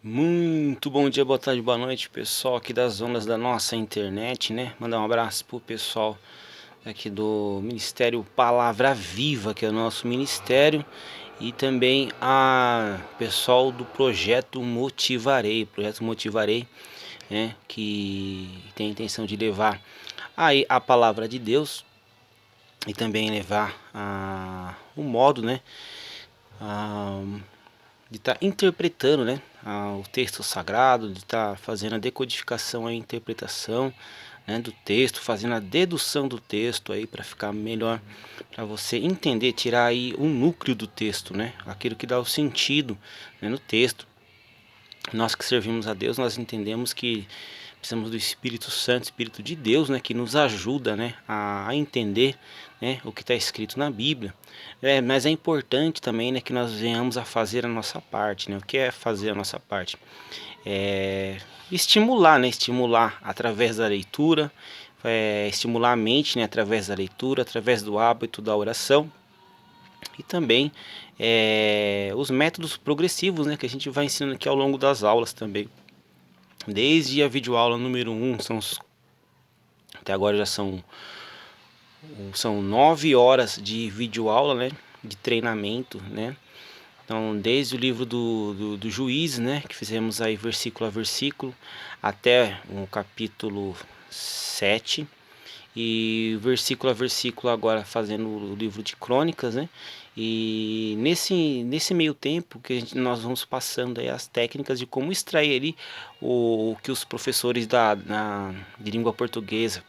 Muito bom dia, boa tarde, boa noite, pessoal aqui das ondas da nossa internet, né? Mandar um abraço pro pessoal aqui do Ministério Palavra Viva, que é o nosso ministério, e também a pessoal do Projeto Motivarei, né? Que tem a intenção de levar aí a palavra de Deus e também levar o modo, né? De estar interpretando, né, o texto sagrado, de estar fazendo a decodificação e a interpretação, né, do texto, fazendo a dedução do texto aí para ficar melhor, para você entender, tirar aí o núcleo do texto, né, aquilo que dá o sentido, né, no texto. Nós que servimos a Deus, nós entendemos que precisamos do Espírito Santo, Espírito de Deus, né, que nos ajuda, né, a entender, né, o que está escrito na Bíblia. Mas é importante também, né, que nós venhamos a fazer a nossa parte, né. O que é fazer a nossa parte? É estimular, né, estimular através da leitura, estimular a mente, né, através da leitura, através do hábito da oração. E também os métodos progressivos, né, que a gente vai ensinando aqui ao longo das aulas também. Desde a videoaula número 1, até agora já são 9 horas de videoaula, né, de treinamento, né. Então, desde o livro do Juízes, né, que fizemos aí versículo a versículo, até o capítulo 7, e versículo a versículo agora fazendo o livro de Crônicas, né? E nesse meio tempo que nós vamos passando aí as técnicas de como extrair ali o que os professores de língua portuguesa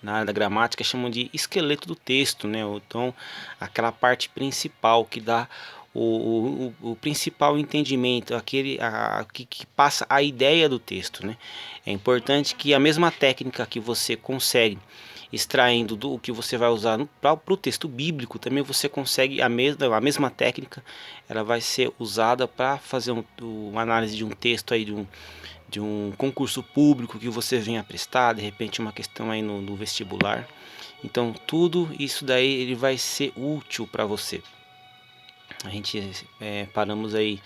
na área da gramática chamam de esqueleto do texto, né? Então, aquela parte principal que dá o principal entendimento, que passa a ideia do texto, né? É importante que a mesma técnica que você consegue extraindo do que você vai usar para o texto bíblico, também você consegue a mesma técnica, ela vai ser usada para fazer uma análise de um texto aí de um concurso público que você venha prestar, de repente uma questão aí no vestibular. Então tudo isso daí ele vai ser útil para você. A gente paramos aí,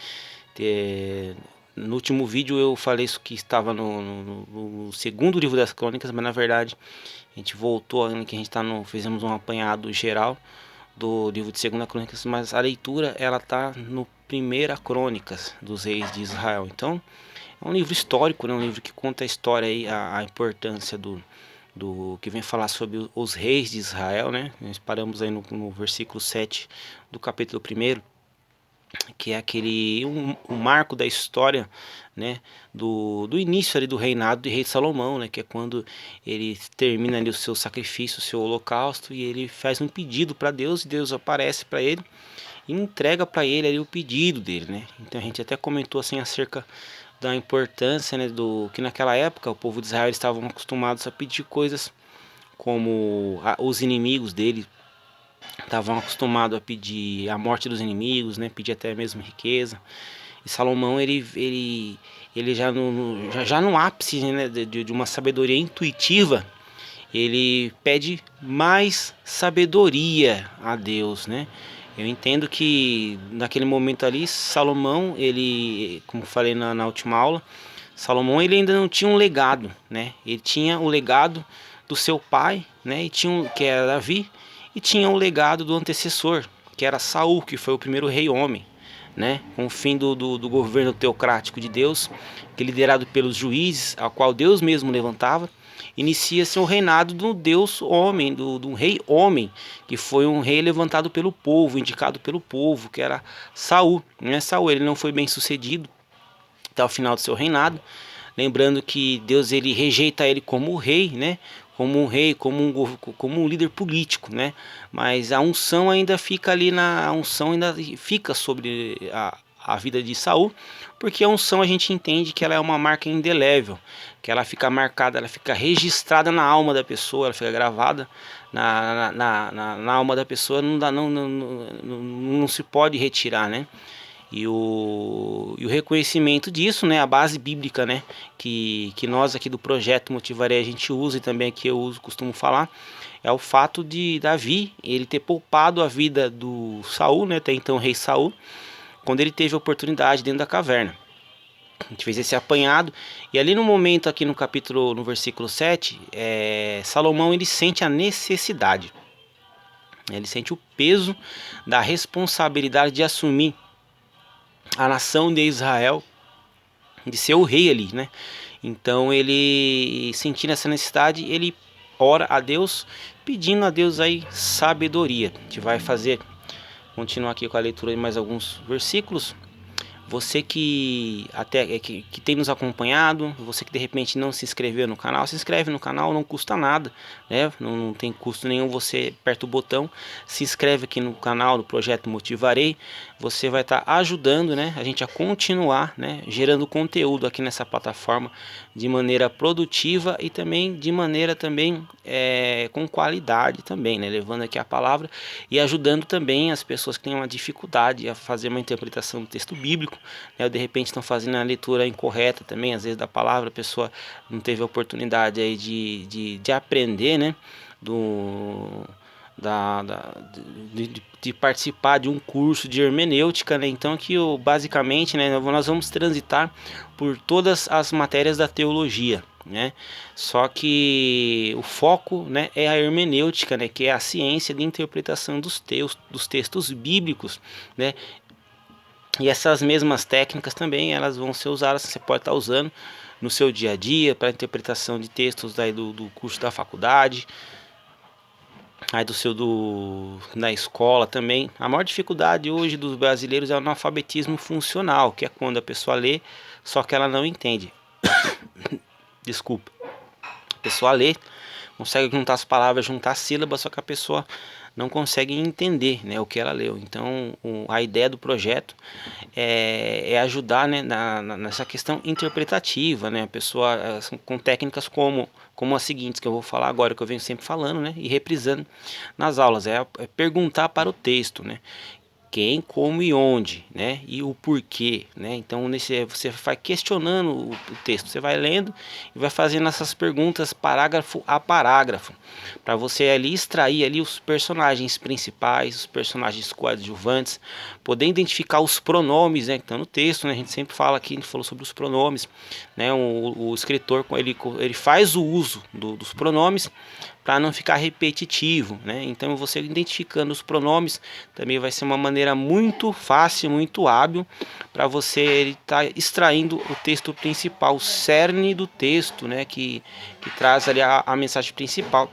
no último vídeo eu falei isso que estava no segundo livro das crônicas, mas na verdade a gente voltou, que a gente fizemos um apanhado geral do livro de Segunda Crônicas, mas a leitura ela tá no Primeira Crônicas dos Reis de Israel. Então é um livro histórico, né? Um livro que conta a história aí, a importância do que vem falar sobre os reis de Israel, né? Nós paramos aí no versículo 7 do capítulo 1, que é aquele um marco da história, né, do início ali do reinado de rei Salomão, né, que é quando ele termina ali o seu sacrifício, o seu holocausto, e ele faz um pedido para Deus, e Deus aparece para ele e entrega para ele ali o pedido dele, né? Então a gente até comentou assim acerca da importância, né, do que naquela época o povo de Israel estavam acostumados a pedir coisas como os inimigos dele estavam acostumados a pedir a morte dos inimigos, né, pedir até mesmo riqueza. E Salomão ele já no ápice, né, de uma sabedoria intuitiva, ele pede mais sabedoria a Deus, né? Eu entendo que naquele momento ali, Salomão, ele, como falei na última aula, Salomão ele ainda não tinha um legado, né? Ele tinha o legado do seu pai, né? Que era Davi, e tinha o legado do antecessor, que era Saul, que foi o primeiro rei homem, né? Com o fim do governo teocrático de Deus, que liderado pelos juízes, a qual Deus mesmo levantava, inicia-se o reinado do Deus homem, do rei homem, que foi um rei levantado pelo povo, indicado pelo povo, que era Saul, né? Saul ele não foi bem sucedido até o final do seu reinado, lembrando que Deus ele rejeita ele como rei, né? Como um rei, como um líder político, né? Mas a unção ainda fica ali a unção ainda fica sobre a vida de Saul, porque a unção a gente entende que ela é uma marca indelével, que ela fica marcada, ela fica registrada na alma da pessoa, ela fica gravada na alma da pessoa, não se pode retirar, né? E o reconhecimento disso, né, a base bíblica, né, que nós aqui do projeto Motivarei a gente usa e também aqui eu costumo falar, é o fato de Davi, ele ter poupado a vida do Saul, né, até então o rei Saul, quando ele teve a oportunidade dentro da caverna. A gente fez esse apanhado, e ali no momento, aqui no capítulo, no versículo 7, Salomão ele sente a necessidade, ele sente o peso da responsabilidade de assumir a nação de Israel, de ser o rei ali, né? Então ele, sentindo essa necessidade, ele ora a Deus, pedindo a Deus aí sabedoria. A gente vai continuar aqui com a leitura de mais alguns versículos. Você que que tem nos acompanhado, você que de repente não se inscreveu no canal, se inscreve no canal, não custa nada, né? Não tem custo nenhum, você aperta o botão, se inscreve aqui no canal do Projeto Motivarei, você vai estar ajudando, né, a gente a continuar, né, gerando conteúdo aqui nessa plataforma de maneira produtiva e também de maneira também com qualidade também, né, levando aqui a palavra e ajudando também as pessoas que têm uma dificuldade a fazer uma interpretação do texto bíblico, né, ou de repente estão fazendo a leitura incorreta também, às vezes da palavra, a pessoa não teve a oportunidade aí de aprender, né, de participar de um curso de hermenêutica, né? Então aqui basicamente, né, nós vamos transitar por todas as matérias da teologia, né? Só que o foco, né, é a hermenêutica, né, que é a ciência de interpretação dos textos bíblicos, né? E essas mesmas técnicas também elas vão ser usadas, você pode estar usando no seu dia a dia para interpretação de textos daí do curso da faculdade, aí da escola também. A maior dificuldade hoje dos brasileiros é o analfabetismo funcional, que é quando a pessoa lê, só que ela não entende. Desculpa. A pessoa lê, consegue juntar as palavras, juntar as sílabas, só que a pessoa não consegue entender, né, o que ela leu. Então a ideia do projeto é ajudar, né, nessa questão interpretativa, né, a pessoa com técnicas como as seguintes que eu vou falar agora, que eu venho sempre falando, né, e reprisando nas aulas, é perguntar para o texto, né, quem, como e onde, né, e o porquê, né. Então você vai questionando o texto, você vai lendo e vai fazendo essas perguntas parágrafo a parágrafo, para você ali extrair ali os personagens principais, os personagens coadjuvantes, poder identificar os pronomes, né, que estão no texto, né. A gente sempre fala aqui, a gente falou sobre os pronomes, né. O escritor ele faz o uso dos pronomes para não ficar repetitivo, né? Então você identificando os pronomes também vai ser uma maneira muito fácil, muito hábil para você estar extraindo o texto principal, o cerne do texto, né? Que traz ali a mensagem principal.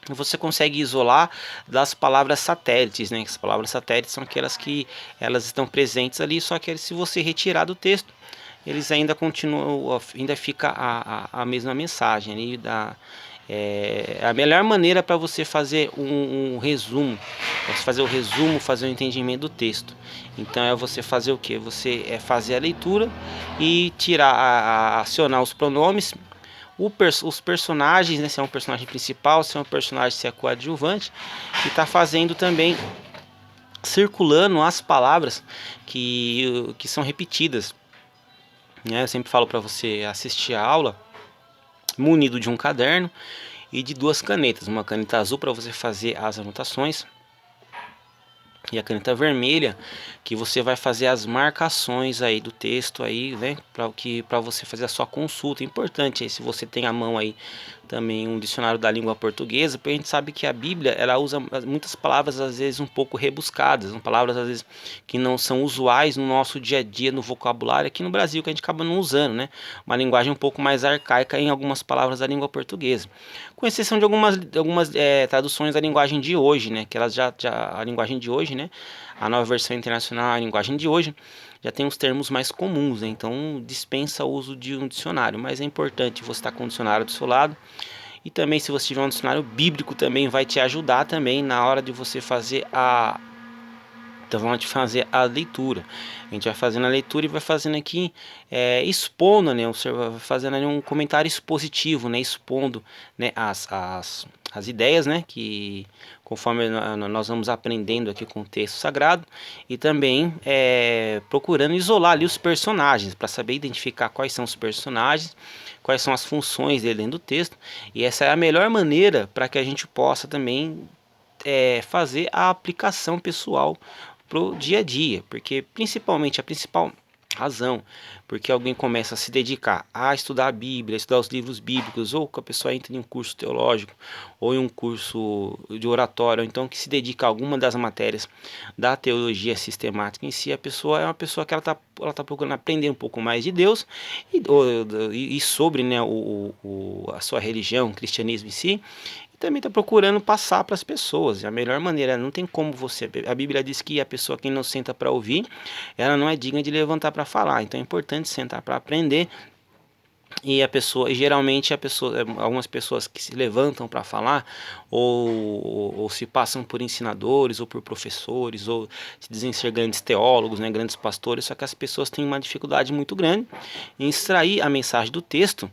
Você consegue isolar das palavras satélites, né? As palavras satélites são aquelas que elas estão presentes ali, só que se você retirar do texto, eles ainda continuam, ainda fica a mesma mensagem ali a melhor maneira para você fazer um resumo, você fazer o resumo, fazer o entendimento do texto. Então é você fazer o que? Você fazer a leitura e acionar os pronomes, os personagens, né, se é um personagem principal, se é um personagem, se é coadjuvante, e está fazendo também circulando as palavras que são repetidas, né? Eu sempre falo para você assistir a aula munido de um caderno e de duas canetas, uma caneta azul para você fazer as anotações e a caneta vermelha que você vai fazer as marcações aí do texto aí, né, para você fazer a sua consulta. É importante aí, se você tem à mão aí também um dicionário da língua portuguesa, porque a gente sabe que a Bíblia ela usa muitas palavras às vezes um pouco rebuscadas, palavras às vezes que não são usuais no nosso dia a dia, no vocabulário aqui no Brasil, que a gente acaba não usando, né? Uma linguagem um pouco mais arcaica em algumas palavras da língua portuguesa, com exceção de algumas traduções da linguagem de hoje, né? Que elas a linguagem de hoje, né? A nova versão internacional, a linguagem de hoje, já tem os termos mais comuns, né? Então dispensa o uso de um dicionário, mas é importante você estar com um dicionário do seu lado. E também, se você tiver um dicionário bíblico, também vai te ajudar também na hora de você fazer então vamos fazer a leitura. A gente vai fazendo a leitura e vai fazendo aqui, expondo, né? Você vai fazendo ali um comentário expositivo, né? Expondo, né? As ideias, né? Que conforme nós vamos aprendendo aqui com o texto sagrado, e também procurando isolar ali os personagens, para saber identificar quais são os personagens, quais são as funções dele dentro do texto. E essa é a melhor maneira para que a gente possa também fazer a aplicação pessoal pro dia a dia, porque principalmente a principal razão, porque alguém começa a se dedicar a estudar a Bíblia, a estudar os livros bíblicos, ou que a pessoa entra em um curso teológico, ou em um curso de oratório, ou então que se dedica a alguma das matérias da teologia sistemática em si, a pessoa é uma pessoa que ela tá procurando aprender um pouco mais de Deus e sobre, né, a sua religião, o cristianismo em si, também está procurando passar para as pessoas. A melhor maneira, não tem como você. A Bíblia diz que a pessoa que não senta para ouvir, ela não é digna de levantar para falar. Então é importante sentar para aprender. E a pessoa, e geralmente algumas pessoas que se levantam para falar, ou se passam por ensinadores, ou por professores, ou se dizem ser grandes teólogos, né, grandes pastores, só que as pessoas têm uma dificuldade muito grande em extrair a mensagem do texto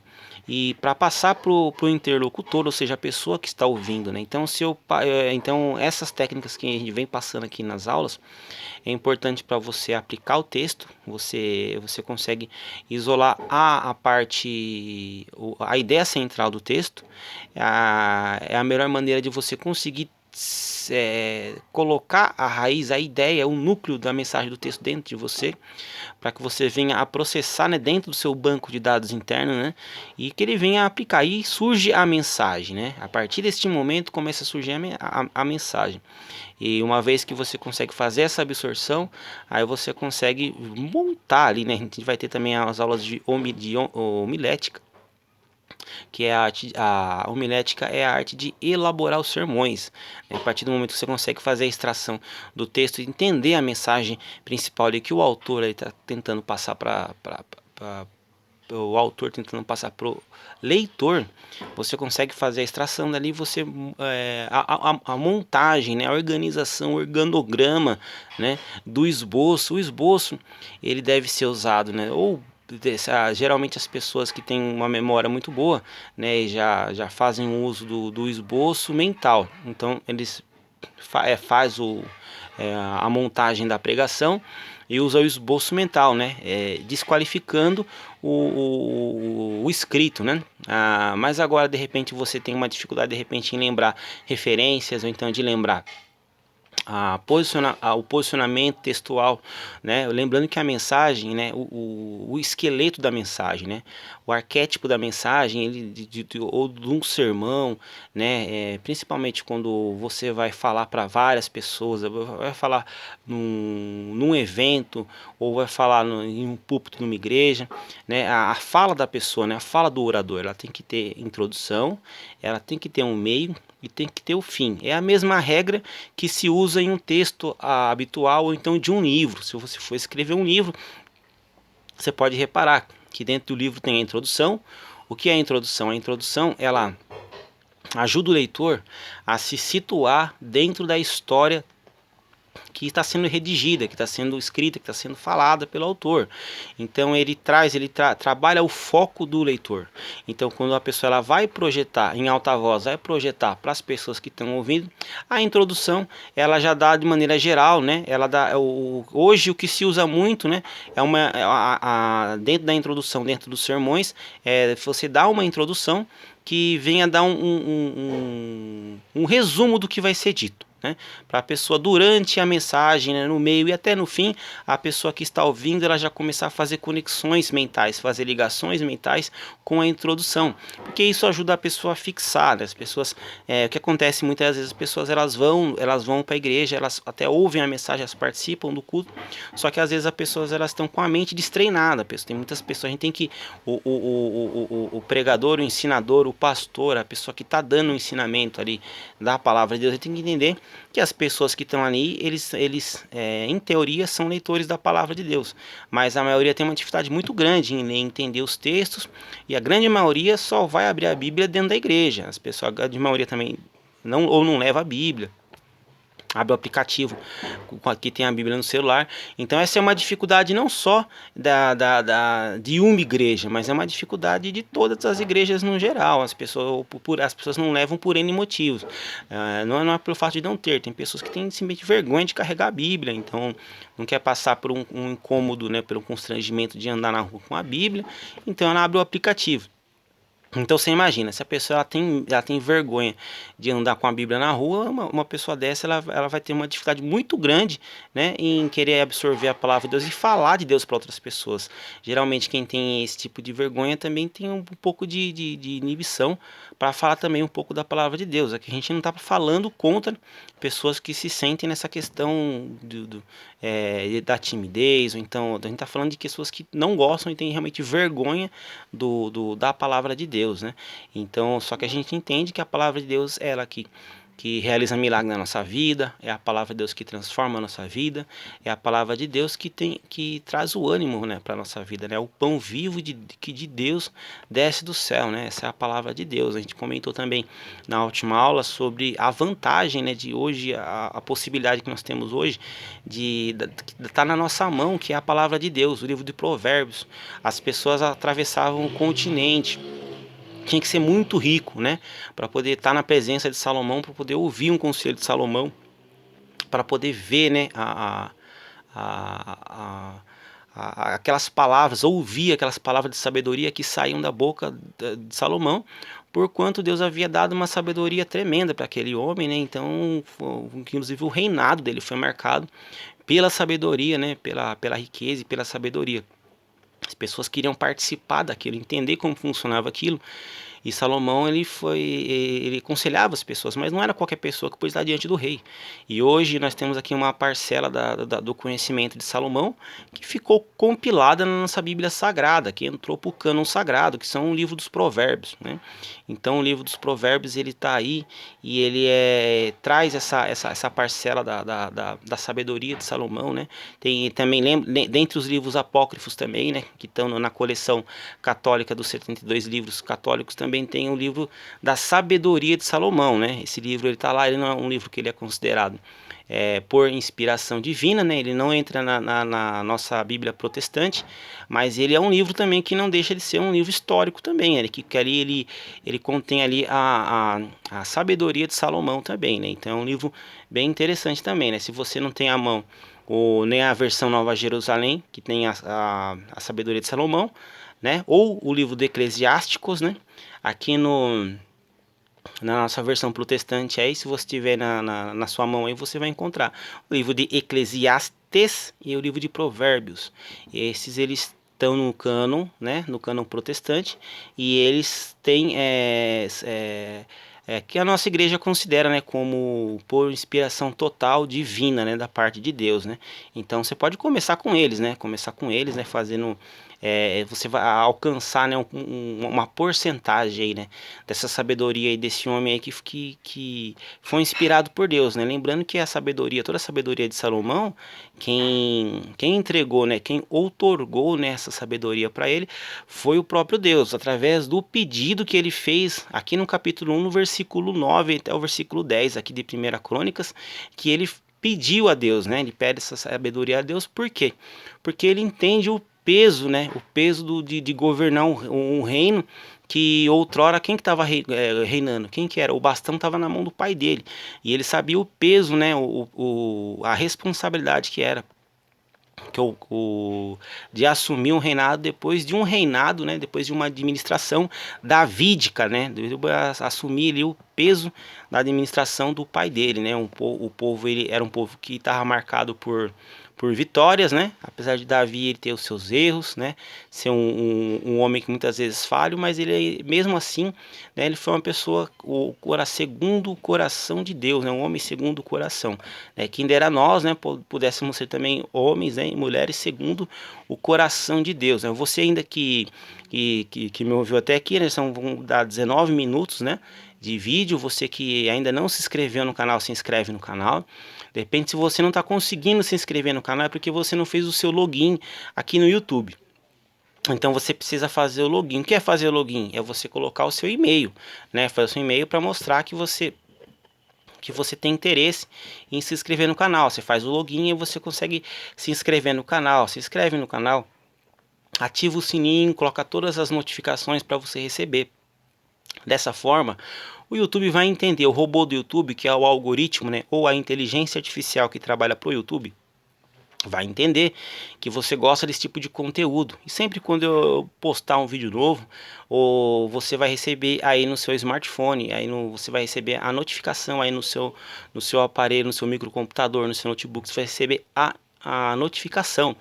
e para passar para o interlocutor, ou seja, a pessoa que está ouvindo, né? Então, então essas técnicas que a gente vem passando aqui nas aulas é importante para você aplicar o texto. Você consegue isolar a parte, a ideia central do texto. É a melhor maneira de você conseguir colocar a raiz, a ideia, o núcleo da mensagem do texto dentro de você, para que você venha a processar, né, dentro do seu banco de dados interno, né, e que ele venha a aplicar. E surge a mensagem, né? A partir deste momento começa a surgir a mensagem. E uma vez que você consegue fazer essa absorção, aí você consegue montar ali, né? A gente vai ter também as aulas de homilética, que é a homilética é a arte de elaborar os sermões. A partir do momento que você consegue fazer a extração do texto, entender a mensagem principal ali que o autor está tentando passar para o autor tentando passar pro leitor, você consegue fazer a extração dali, você a montagem, né, a organização, o organograma, né, do esboço. O esboço ele deve ser usado, né, ou geralmente as pessoas que têm uma memória muito boa, né, já fazem uso do esboço mental. Então eles faz a montagem da pregação e usa o esboço mental, né, desqualificando o escrito, né. Mas agora de repente você tem uma dificuldade de repente em lembrar referências, ou então de lembrar o posicionamento textual, né? Lembrando que a mensagem, né, o esqueleto da mensagem, né, o arquétipo da mensagem, ele ou de um sermão, né, principalmente quando você vai falar para várias pessoas, vai falar num evento, ou vai falar em um púlpito numa igreja, né, a fala da pessoa, né, a fala do orador, ela tem que ter introdução, ela tem que ter um meio e tem que ter o fim. É a mesma regra que se usa em um texto habitual, ou então de um livro. Se você for escrever um livro, você pode reparar que dentro do livro tem a introdução. O que é a introdução? A introdução, ela ajuda o leitor a se situar dentro da história que está sendo redigida, que está sendo escrita, que está sendo falada pelo autor. Então ele trabalha o foco do leitor. Então quando a pessoa ela vai projetar em alta voz, vai projetar para as pessoas que estão ouvindo, a introdução ela já dá de maneira geral, né? Ela dá hoje o que se usa muito, né? Dentro da introdução, dentro dos sermões, você dá uma introdução que venha dar um resumo do que vai ser dito, né? Para a pessoa durante a mensagem, né, no meio e até no fim, a pessoa que está ouvindo ela já começar a fazer conexões mentais, fazer ligações mentais com a introdução, porque isso ajuda a pessoa a fixar, né? As pessoas, o que acontece muitas vezes, as pessoas elas vão para a igreja, elas até ouvem a mensagem, elas participam do culto, só que às vezes as pessoas elas estão com a mente destreinada. Tem muitas pessoas, a gente tem que o pregador, o ensinador, o pastor, a pessoa que está dando o ensinamento ali da palavra de Deus, ele tem que entender que as pessoas que estão ali, eles em teoria são leitores da palavra de Deus, mas a maioria tem uma dificuldade muito grande em entender os textos, e a grande maioria só vai abrir a Bíblia dentro da igreja. As pessoas, a grande maioria também não leva a Bíblia, abre o aplicativo que tem a Bíblia no celular. Então essa é uma dificuldade não só de uma igreja, mas é uma dificuldade de todas as igrejas no geral. As pessoas não levam por N motivos. Não é pelo fato de não ter. Tem pessoas que têm simplesmente vergonha de carregar a Bíblia, então não quer passar por um incômodo, né, pelo constrangimento de andar na rua com a Bíblia, então ela abre o aplicativo. Então você imagina, se a pessoa ela tem vergonha de andar com a Bíblia na rua, uma pessoa dessa ela vai ter uma dificuldade muito grande, né, em querer absorver a palavra de Deus e falar de Deus para outras pessoas. Geralmente quem tem esse tipo de vergonha também tem um pouco de inibição para falar também um pouco da palavra de Deus. Aqui a gente não está falando contra pessoas que se sentem nessa questão da timidez, ou então a gente está falando de pessoas que não gostam e têm realmente vergonha da palavra de Deus, né? Então, só que a gente entende que a palavra de Deus é ela que realiza milagre na nossa vida, é a palavra de Deus que transforma a nossa vida, é a palavra de Deus que traz o ânimo, né, para a nossa vida, né? O pão vivo que de Deus desce do céu, né? Essa é a palavra de Deus. A gente comentou também na última aula sobre a vantagem, né, de hoje, a possibilidade que nós temos hoje de estar na nossa mão, que é a palavra de Deus, o livro de Provérbios. As pessoas atravessavam o continente, tinha que ser muito rico, né, para poder estar na presença de Salomão, para poder ouvir um conselho de Salomão, para poder ver, né, a, aquelas palavras, ouvir aquelas palavras de sabedoria que saíam da boca de Salomão, porquanto Deus havia dado uma sabedoria tremenda para aquele homem, né? Então, inclusive o reinado dele foi marcado pela sabedoria, né, pela riqueza e pela sabedoria. As pessoas queriam participar daquilo, entender como funcionava aquilo. E Salomão ele aconselhava as pessoas, mas não era qualquer pessoa que podia estar diante do rei. E hoje nós temos aqui uma parcela do conhecimento de Salomão que ficou compilada na nossa Bíblia Sagrada, que entrou para o cânon sagrado, que são o livro dos Provérbios, né? Então o livro dos Provérbios ele está aí e ele traz essa parcela da sabedoria de Salomão, né? Tem também dentre os livros apócrifos também, né, que estão na coleção católica dos 72 livros católicos, também tem o livro da sabedoria de Salomão, né? Esse livro ele está lá, ele não é um livro que ele é considerado por inspiração divina, né? Ele não entra na nossa Bíblia protestante, mas ele é um livro também que não deixa de ser um livro histórico também, né? Que ali ele contém ali a sabedoria de Salomão também, né? Então é um livro bem interessante também, né? Se você não tem à mão nem a versão Nova Jerusalém, que tem a sabedoria de Salomão, né? Ou o livro de Eclesiásticos, né? Aqui na nossa versão protestante aí, se você tiver na sua mão aí, você vai encontrar o livro de Eclesiastes e o livro de Provérbios. Esses eles estão no cânon, né? No cânon protestante, e eles têm que a nossa igreja considera, né, como por inspiração total divina, né, da parte de Deus, né? Então você pode começar com eles, né? Fazendo você vai alcançar, né, uma porcentagem aí, né, dessa sabedoria aí desse homem aí que foi inspirado por Deus, né? Lembrando que toda a sabedoria de Salomão, quem entregou, né, quem outorgou, né, essa sabedoria para ele foi o próprio Deus, através do pedido que ele fez aqui no capítulo 1, no versículo 9 até o versículo 10 aqui de 1 Crônicas, que ele pediu a Deus, né? Ele pede essa sabedoria a Deus, por quê? Porque ele entende o peso, né? O peso de governar um reino que outrora quem que estava reinando? Quem que era? O bastão estava na mão do pai dele. E ele sabia o peso, né? A responsabilidade que era de assumir um reinado depois de um reinado, né? Depois de uma administração davídica, né? Assumir ali o peso da administração do pai dele, né? O povo ele era um povo que estava marcado por vitórias, né? Apesar de Davi ele ter os seus erros, né? Ser um homem que muitas vezes falha, mas ele mesmo assim, né? Ele foi uma pessoa segundo o coração de Deus, né? Um homem segundo o coração, né? Quem dera nós, né? Pudéssemos ser também homens, né? E mulheres segundo o coração de Deus, né? Você ainda que me ouviu até aqui, né? Vão dar 19 minutos, né, de vídeo. Você que ainda não se inscreveu no canal, se inscreve no canal. De repente, se você não está conseguindo se inscrever no canal, é porque você não fez o seu login aqui no YouTube. Então você precisa fazer o login. O que é fazer o login? É você colocar o seu e-mail, né? Fazer o seu e-mail para mostrar que você tem interesse em se inscrever no canal. Você faz o login e você consegue se inscrever no canal. Se inscreve no canal, ativa o sininho, coloca todas as notificações para você receber. Dessa forma, o YouTube vai entender, o robô do YouTube, que é o algoritmo, né, ou a inteligência artificial que trabalha para o YouTube, vai entender que você gosta desse tipo de conteúdo. E sempre quando eu postar um vídeo novo, ou você vai receber aí no seu smartphone, você vai receber a notificação aí no seu aparelho, no seu microcomputador, no seu notebook, você vai receber a notificação,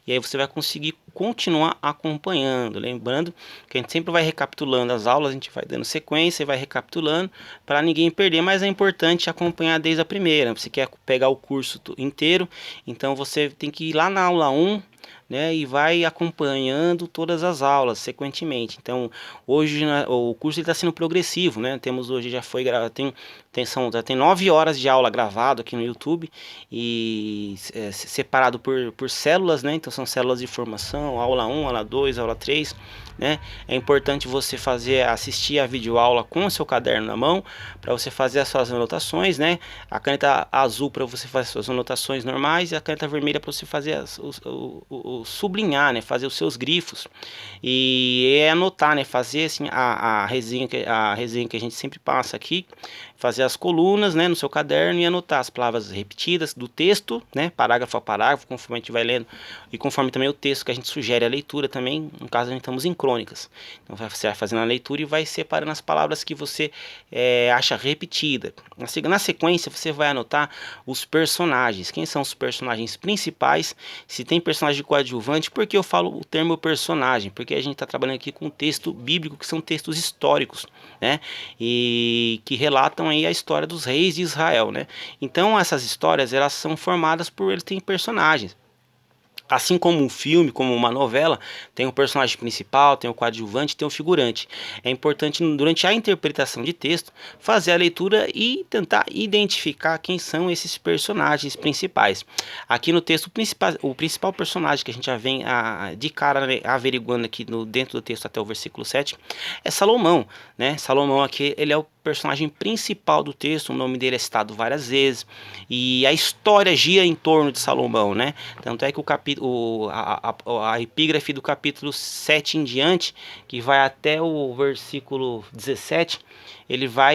e aí você vai conseguir continuar acompanhando. Lembrando que a gente sempre vai recapitulando as aulas, a gente vai dando sequência e vai recapitulando para ninguém perder, mas é importante acompanhar desde a primeira. Você quer pegar o curso inteiro, então você tem que ir lá na aula 1, né, e vai acompanhando todas as aulas sequentemente. Então hoje, né, o curso está sendo progressivo, né? Temos hoje, já foi gravado, já tem 9 horas de aula gravado aqui no YouTube, e separado por células, né? Então são células de formação, aula 1, aula 2, aula 3, né? É importante você assistir a videoaula com o seu caderno na mão, para você fazer as suas anotações, né? A caneta azul para você fazer as suas anotações normais, e a caneta vermelha para você fazer sublinhar, né? Fazer os seus grifos e anotar, né? Fazer assim a resenha que a gente sempre passa aqui, fazer as colunas, né, no seu caderno, e anotar as palavras repetidas do texto, né, parágrafo a parágrafo, conforme a gente vai lendo, e conforme também o texto que a gente sugere a leitura também, no caso a gente estamos em crônicas. Então você vai fazendo a leitura e vai separando as palavras que você acha repetida. Na sequência você vai anotar os personagens. Quem são os personagens principais? Se tem personagem coadjuvante. Por que eu falo o termo personagem? Porque a gente está trabalhando aqui com texto bíblico, que são textos históricos, né, e que relatam aí a história dos reis de Israel, né? Então essas histórias, elas são formadas por eles terem personagens. Assim como um filme, como uma novela, tem o personagem principal, tem o coadjuvante, tem o figurante. É importante, durante a interpretação de texto, fazer a leitura e tentar identificar quem são esses personagens principais. Aqui no texto, o principal personagem que a gente já vem de cara, né, averiguando aqui dentro do texto até o versículo 7, é Salomão, né? Salomão aqui, ele é o personagem principal do texto, o nome dele é citado várias vezes, e a história gira em torno de Salomão, né? Tanto é que a epígrafe do capítulo 7 em diante, que vai até o versículo 17,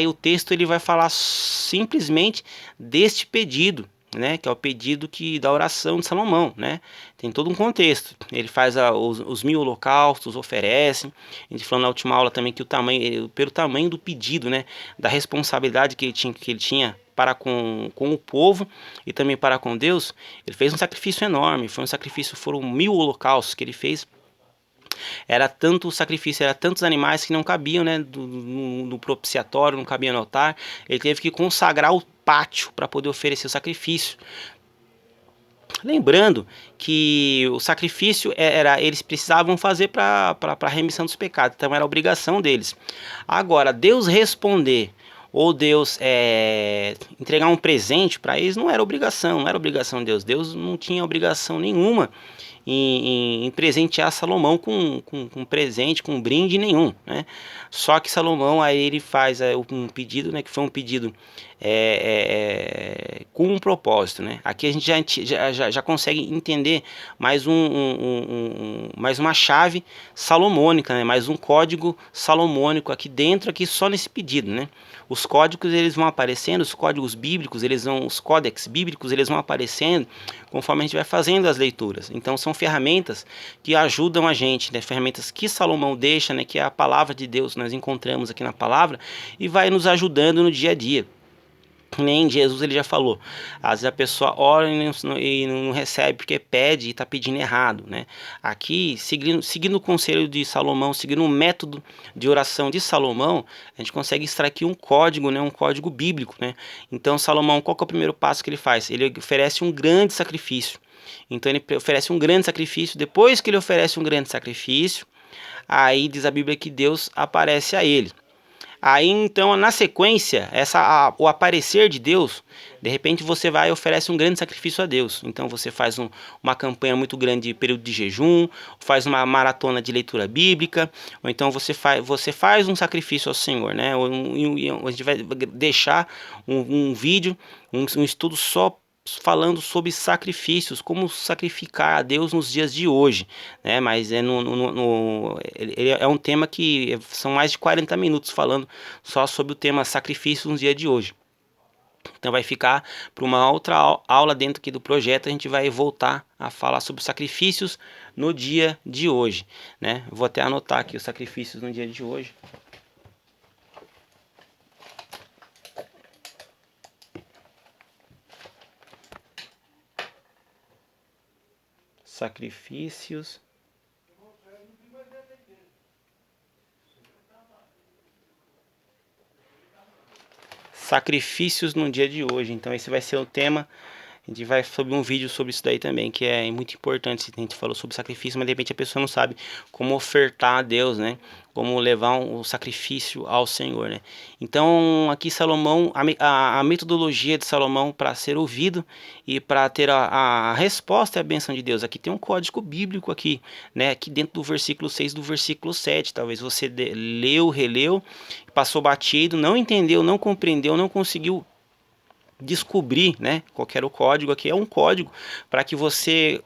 o texto vai falar simplesmente deste pedido, né, que é o pedido da oração de Salomão, né? Tem todo um contexto. Ele faz os 1000 holocaustos, oferece. A gente falou na última aula também que pelo tamanho do pedido, né, da responsabilidade que ele tinha para com o povo e também para com Deus, ele fez um sacrifício enorme. Foram 1000 holocaustos que ele fez. Era tanto sacrifício, era tantos animais que não cabiam, né, no propiciatório, não cabiam no altar. Ele teve que consagrar o pátio para poder oferecer o sacrifício. Lembrando que o sacrifício eles precisavam fazer para a remissão dos pecados, então era obrigação deles. Agora, Deus responder ou Deus entregar um presente para eles não era obrigação de Deus. Deus não tinha obrigação nenhuma em presentear Salomão com presente, com brinde nenhum, né? Só que Salomão aí ele faz um pedido, né, que foi um pedido com um propósito, né? Aqui a gente já consegue entender mais mais uma chave salomônica, né? Mais um código salomônico aqui dentro, aqui só nesse pedido, né? Os códigos eles vão aparecendo, os códigos bíblicos, os códex bíblicos eles vão aparecendo conforme a gente vai fazendo as leituras. Então são ferramentas que ajudam a gente, né? Ferramentas que Salomão deixa, né? Que é a palavra de Deus, nós encontramos aqui na palavra e vai nos ajudando no dia a dia. Nem Jesus ele já falou, às vezes a pessoa ora e não recebe porque pede e está pedindo errado, né? Aqui, seguindo o conselho de Salomão, seguindo o método de oração de Salomão, a gente consegue extrair aqui um código, né? Um código bíblico, né? Então Salomão, qual que é o primeiro passo que ele faz? Ele oferece um grande sacrifício. Então ele oferece um grande sacrifício. Depois que ele oferece um grande sacrifício, aí diz a Bíblia que Deus aparece a ele. Aí então, na sequência, o aparecer de Deus, de repente você vai e oferece um grande sacrifício a Deus. Então você faz uma campanha muito grande de período de jejum, faz uma maratona de leitura bíblica, ou então você faz um sacrifício ao Senhor, né? A gente vai deixar um vídeo, um estudo só falando sobre sacrifícios, como sacrificar a Deus nos dias de hoje, né? Mas ele é um tema que são mais de 40 minutos falando só sobre o tema sacrifício nos dias de hoje. Então vai ficar para uma outra aula dentro aqui do projeto. A gente vai voltar a falar sobre sacrifícios no dia de hoje, né? Vou até anotar aqui os sacrifícios no dia de hoje. Sacrifícios. Sacrifícios no dia de hoje. Então esse vai ser o tema. A gente vai sobre um vídeo sobre isso daí também, que é muito importante. A gente falou sobre sacrifício, mas de repente a pessoa não sabe como ofertar a Deus, né? Como levar um sacrifício ao Senhor, né? Então aqui Salomão, a metodologia de Salomão para ser ouvido e para ter a resposta e a bênção de Deus. Aqui tem um código bíblico aqui, né? Aqui dentro do versículo 6 do versículo 7. Talvez você leu, releu, passou batido, não entendeu, não compreendeu, não conseguiu descobrir, né, qual era o código. Aqui é um código para que você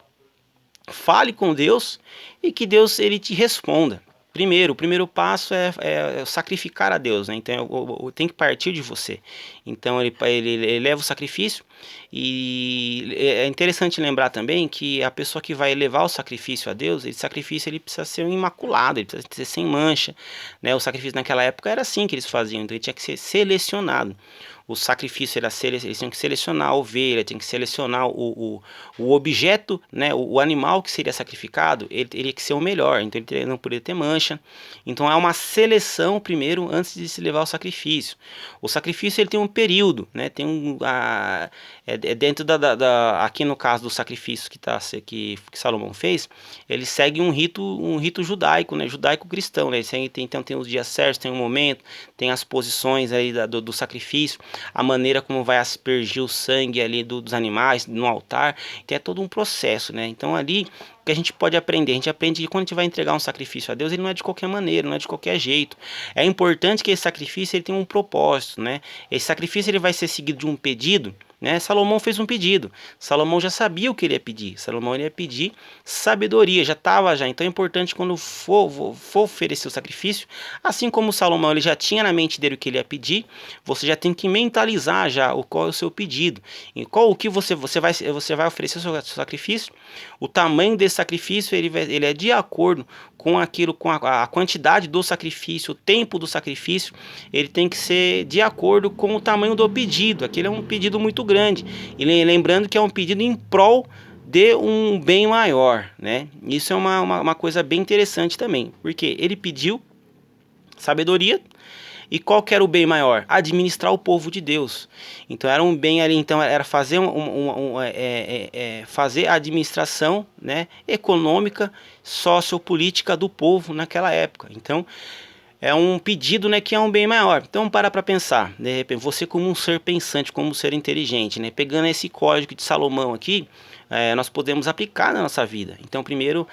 fale com Deus e que Deus ele te responda. Primeiro, o primeiro passo é sacrificar a Deus, né? Então tem que partir de você. Então ele leva o sacrifício. E é interessante lembrar também que a pessoa que vai levar o sacrifício a Deus, esse sacrifício ele precisa ser imaculado, ele precisa ser sem mancha, né? O sacrifício naquela época era assim que eles faziam, então ele tinha que ser selecionado. O sacrifício eles tinham que selecionar a ovelha, tinham que selecionar o objeto, né, o animal que seria sacrificado, ele teria que ser o melhor, então ele não poderia ter mancha. Então há uma seleção primeiro antes de se levar ao sacrifício. O sacrifício ele tem um período, né, tem dentro aqui no caso do sacrifício que Salomão fez, ele segue um rito judaico, né, judaico-cristão, né, então tem os dias certos, tem um momento, tem as posições aí do sacrifício, a maneira como vai aspergir o sangue ali dos animais no altar, então é todo um processo, né? Então ali que a gente pode aprender, a gente aprende que quando a gente vai entregar um sacrifício a Deus, ele não é de qualquer maneira, não é de qualquer jeito. É importante que esse sacrifício ele tenha um propósito, né? Esse sacrifício ele vai ser seguido de um pedido, né? Salomão fez um pedido. Salomão já sabia o que ele ia pedir. Salomão ia pedir sabedoria, já estava já. Então é importante quando for oferecer o sacrifício, assim como Salomão ele já tinha na mente dele o que ele ia pedir, você já tem que mentalizar já qual é o seu pedido, e qual o que você vai oferecer o seu sacrifício. O tamanho desse sacrifício ele é de acordo com aquilo, com a quantidade do sacrifício, o tempo do sacrifício, ele tem que ser de acordo com o tamanho do pedido. Aquele é um pedido muito grande, e lembrando que é um pedido em prol de um bem maior, né? Isso é uma coisa bem interessante também, porque ele pediu sabedoria. E qual que era o bem maior? Administrar o povo de Deus. Então era um bem ali, então era fazer fazer a administração, né, econômica, sociopolítica do povo naquela época. Então é um pedido, né, que é um bem maior. Então para pensar, de repente, você como um ser pensante, como um ser inteligente, né, pegando esse código de Salomão aqui, nós podemos aplicar na nossa vida. Então primeiro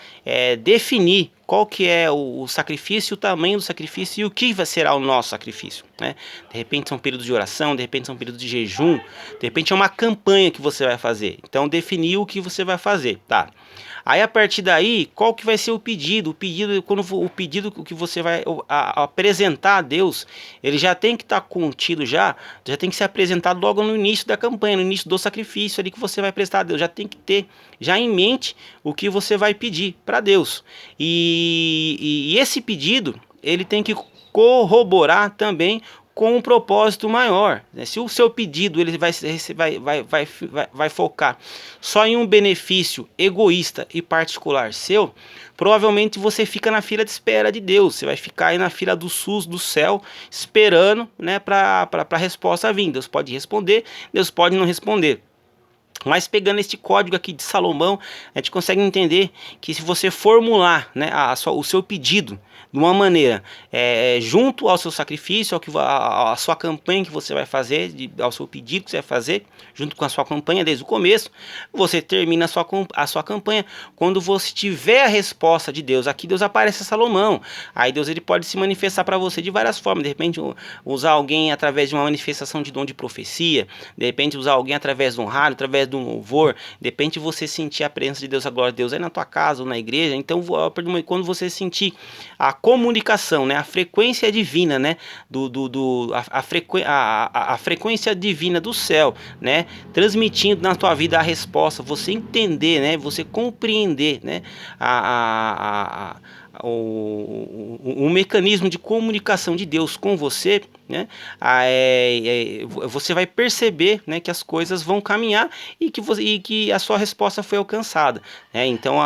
definir qual que é o sacrifício, o tamanho do sacrifício e o que será o nosso sacrifício, né? De repente são períodos de oração, de repente são períodos de jejum, de repente é uma campanha que você vai fazer. Então definir o que você vai fazer, tá? Aí a partir daí, qual que vai ser o pedido? O pedido que você vai apresentar a Deus, ele já tem que estar contido já tem que ser apresentado logo no início da campanha, no início do sacrifício ali que você vai prestar a Deus. Já tem que ter já em mente o que você vai pedir para Deus. E esse pedido, ele tem que corroborar também com um propósito maior, né? Se o seu pedido ele vai focar só em um benefício egoísta e particular seu, provavelmente você fica na fila de espera de Deus. Você vai ficar aí na fila do SUS do céu, esperando, né, para a resposta vir. Deus pode responder, Deus pode não responder. Mas pegando este código aqui de Salomão, a gente consegue entender que se você formular, né, o seu pedido de uma maneira junto ao seu sacrifício, à sua campanha que você vai fazer, ao seu pedido que você vai fazer, junto com a sua campanha desde o começo, você termina a sua campanha. Quando você tiver a resposta de Deus, aqui Deus aparece a Salomão, aí Deus ele pode se manifestar para você de várias formas. De repente usar alguém através de uma manifestação de dom de profecia, de repente usar alguém através de um rádio, através do louvor, de repente você sentir a presença de Deus, a glória de Deus aí na tua casa ou na igreja. Então quando você sentir a comunicação, né, a frequência divina, né, a frequência divina do céu, né, transmitindo na tua vida a resposta, você entender, né, você compreender, né, o mecanismo de comunicação de Deus com você, né, você vai perceber, né, que as coisas vão caminhar e que a sua resposta foi alcançada, né? Então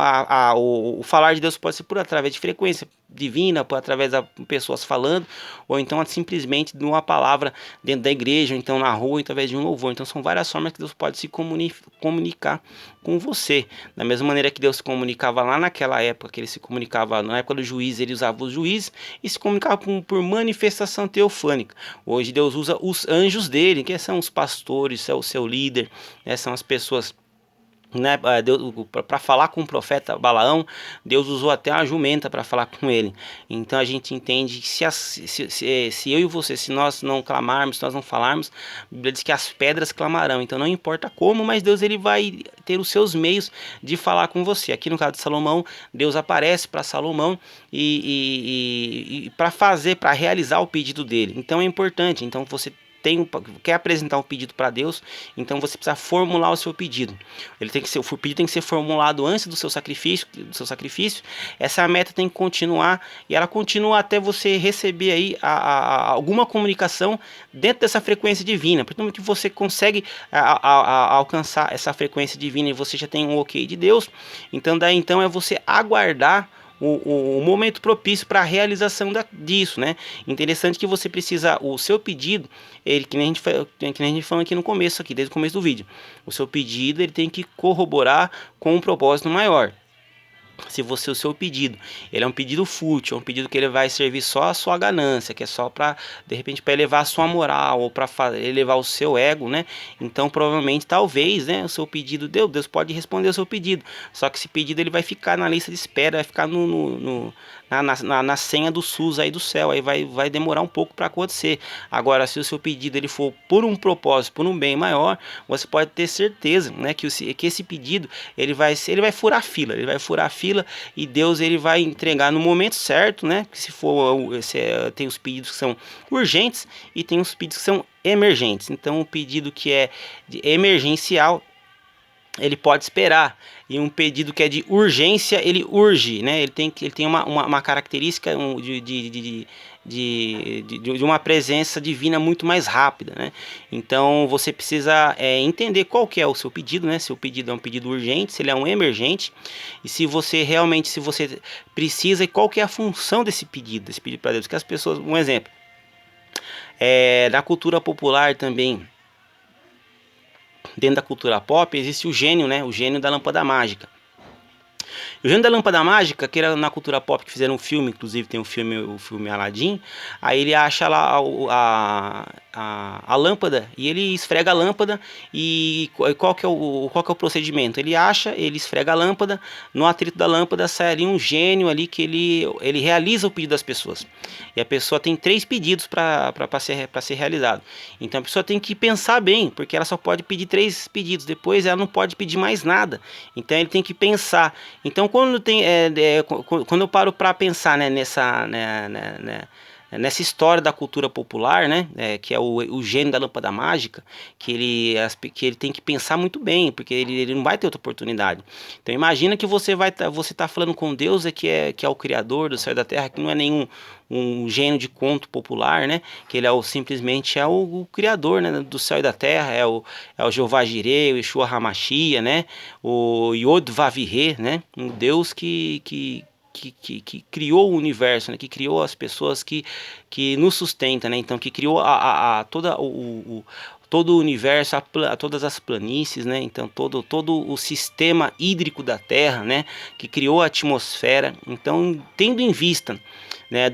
o falar de Deus pode ser por através de frequência divina, por através de pessoas falando, ou então simplesmente de uma palavra dentro da igreja, ou então na rua, através de um louvor. Então são várias formas que Deus pode se comunicar com você. Da mesma maneira que Deus se comunicava lá naquela época, que ele se comunicava na época do juiz, ele usava os juízes e se comunicava por manifestação teofânica. Hoje Deus usa os anjos dele, que são os pastores, é o seu líder, né, são as pessoas, né, para falar com o profeta Balaão. Deus usou até uma jumenta para falar com ele. Então a gente entende que se eu e você, se nós não clamarmos, se nós não falarmos, a Bíblia diz que as pedras clamarão. Então não importa como, mas Deus ele vai ter os seus meios de falar com você. Aqui no caso de Salomão, Deus aparece para Salomão e para realizar o pedido dele. Então é importante. Então você quer apresentar um pedido para Deus, então você precisa formular o seu pedido. O pedido tem que ser formulado antes do seu sacrifício. Essa meta tem que continuar, e ela continua até você receber aí alguma comunicação dentro dessa frequência divina. Portanto, que você consegue alcançar essa frequência divina e você já tem um ok de Deus, então é você aguardar o momento propício para a realização disso, né? Interessante que você precisa, o seu pedido, que nem a gente falou aqui no começo, desde o começo do vídeo, o seu pedido ele tem que corroborar com um propósito maior. Se o seu pedido, ele é um pedido fútil, é um pedido que ele vai servir só a sua ganância, que é só para, de repente, para elevar a sua moral, ou para elevar o seu ego, né? Então, provavelmente, talvez, né, o seu pedido, Deus pode responder o seu pedido, só que esse pedido ele vai ficar na lista de espera, vai ficar na senha do SUS aí do céu, aí vai demorar um pouco para acontecer. Agora, se o seu pedido ele for por um propósito, por um bem maior, você pode ter certeza, né, que esse pedido ele vai furar a fila, e Deus ele vai entregar no momento certo, né? Tem os pedidos que são urgentes e tem os pedidos que são emergentes. Então o pedido que é emergencial, ele pode esperar, e um pedido que é de urgência, ele urge, né? Ele tem uma característica de uma presença divina muito mais rápida, né? Então você precisa entender qual que é o seu pedido, né? Se o pedido é um pedido urgente, se ele é um emergente, e se você precisa, e qual que é a função desse pedido para Deus. Que as pessoas, um exemplo, na cultura popular também, dentro da cultura pop, existe o gênio, né? O gênio da lâmpada mágica. O gênio da lâmpada mágica, que era na cultura pop, que fizeram um filme, inclusive tem o filme Aladdin, aí ele acha lá a lâmpada, e ele esfrega a lâmpada, e qual que é o procedimento? Ele esfrega a lâmpada, no atrito da lâmpada sai ali um gênio ali, que ele realiza o pedido das pessoas. E a pessoa tem 3 pedidos para ser realizado. Então a pessoa tem que pensar bem, porque ela só pode pedir 3 pedidos, depois ela não pode pedir mais nada. Então ele tem que pensar. Então quando eu paro para pensar, né, nessa história da cultura popular, né, que é o gênio da lâmpada mágica, que ele tem que pensar muito bem, porque ele não vai ter outra oportunidade. Então imagina que você tá falando com Deus, que é o criador do céu e da terra, que não é nenhum um gênio de conto popular, né, que ele simplesmente é o criador, né, do céu e da terra, é o Jeová Jireh, o Yeshua HaMashiach, né, o Yod Vav-He, né, um Deus que criou o universo, né, que criou as pessoas que nos sustenta, né, então que criou todo o universo, todas as planícies, né, então todo o sistema hídrico da Terra, né, que criou a atmosfera. Então, tendo em vista, né,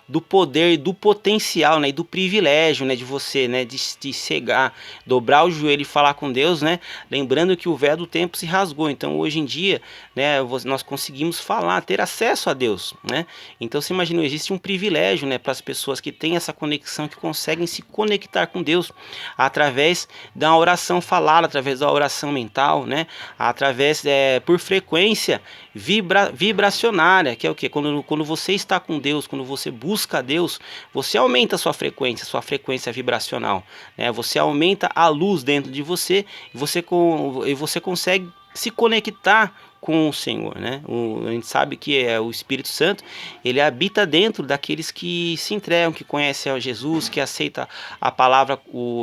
do poder, do potencial, né, e do privilégio, né, de você, né, de chegar, dobrar o joelho e falar com Deus, né, lembrando que o véu do tempo se rasgou. Então hoje em dia, né, nós conseguimos falar, ter acesso a Deus, né. Então você imagina, existe um privilégio, né, para as pessoas que têm essa conexão, que conseguem se conectar com Deus através da oração falada, através da oração mental, né, através por frequência vibracionária, que é o que? Quando você está com Deus, quando você busca Deus, você aumenta a sua frequência vibracional, né? Você aumenta a luz dentro de você e você consegue se conectar com o Senhor, né? A gente sabe que é o Espírito Santo, ele habita dentro daqueles que se entregam, que conhecem a Jesus, que aceitam a palavra,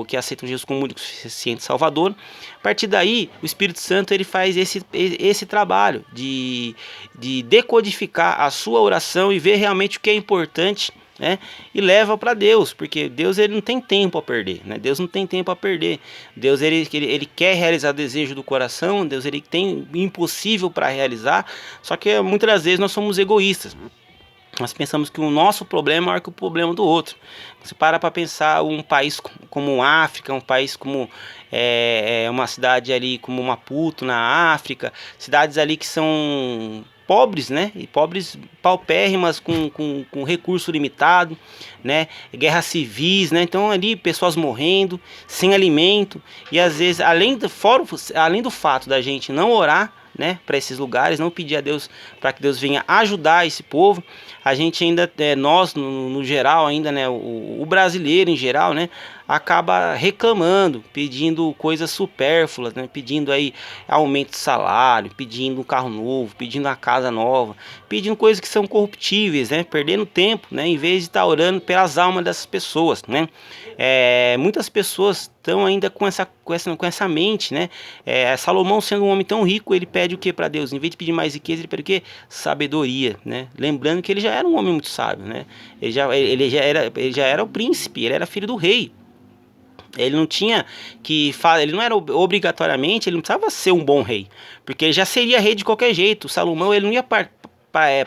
que aceitam Jesus como único suficiente Salvador. A partir daí, o Espírito Santo ele faz esse trabalho de decodificar a sua oração e ver realmente o que é importante, né? E leva para Deus, porque Deus ele não tem tempo a perder, né? Deus não tem tempo a perder. Deus ele quer realizar o desejo do coração. Deus ele tem impossível para realizar. Só que muitas das vezes nós somos egoístas. Nós pensamos que o nosso problema é maior que o problema do outro. Você para pensar um país como a África, um país como uma cidade ali como Maputo na África, cidades ali que são pobres, né? E pobres paupérrimas com recurso limitado, né? Guerras civis, né? Então ali pessoas morrendo, sem alimento, e às vezes além do fato da gente não orar, né, para esses lugares, não pedir a Deus para que Deus venha ajudar esse povo, a gente ainda, nós no geral ainda, né, o brasileiro em geral, né, acaba reclamando, pedindo coisas supérfluas, né, pedindo aí aumento de salário, pedindo um carro novo, pedindo uma casa nova, pedindo coisas que são corruptíveis, né, perdendo tempo, né, em vez de estar orando pelas almas dessas pessoas, né. Muitas pessoas estão ainda com essa mente, né? Salomão, sendo um homem tão rico, ele pede o que para Deus? Em vez de pedir mais riqueza, ele pede o que? Sabedoria, né? Lembrando que ele já era um homem muito sábio, né? Ele já era o príncipe, ele era filho do rei. Ele não tinha ele não era obrigatoriamente, ele não precisava ser um bom rei, porque ele já seria rei de qualquer jeito. Salomão, ele não ia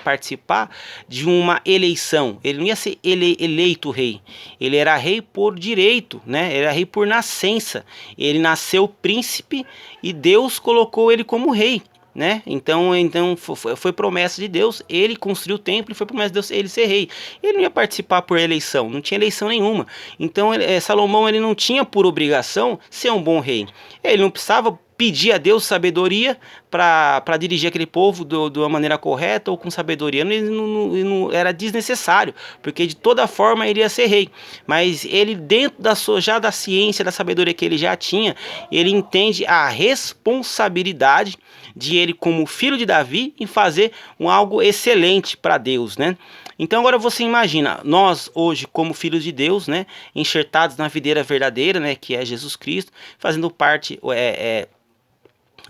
participar de uma eleição, ele não ia ser eleito rei, ele era rei por direito, né? Ele era rei por nascença, ele nasceu príncipe e Deus colocou ele como rei, né? Então foi promessa de Deus, ele construiu o templo e foi promessa de Deus ele ser rei. Ele não ia participar por eleição, não tinha eleição nenhuma. Então Salomão ele não tinha por obrigação ser um bom rei, ele não precisava pedir a Deus sabedoria para dirigir aquele povo de uma maneira correta ou com sabedoria. Não era desnecessário, porque de toda forma ele ia ser rei. Mas ele, dentro da ciência, da sabedoria que ele já tinha, ele entende a responsabilidade de ele, como filho de Davi, em fazer algo excelente para Deus, né? Então agora você imagina, nós hoje como filhos de Deus, né, enxertados na videira verdadeira, né, que é Jesus Cristo, fazendo parte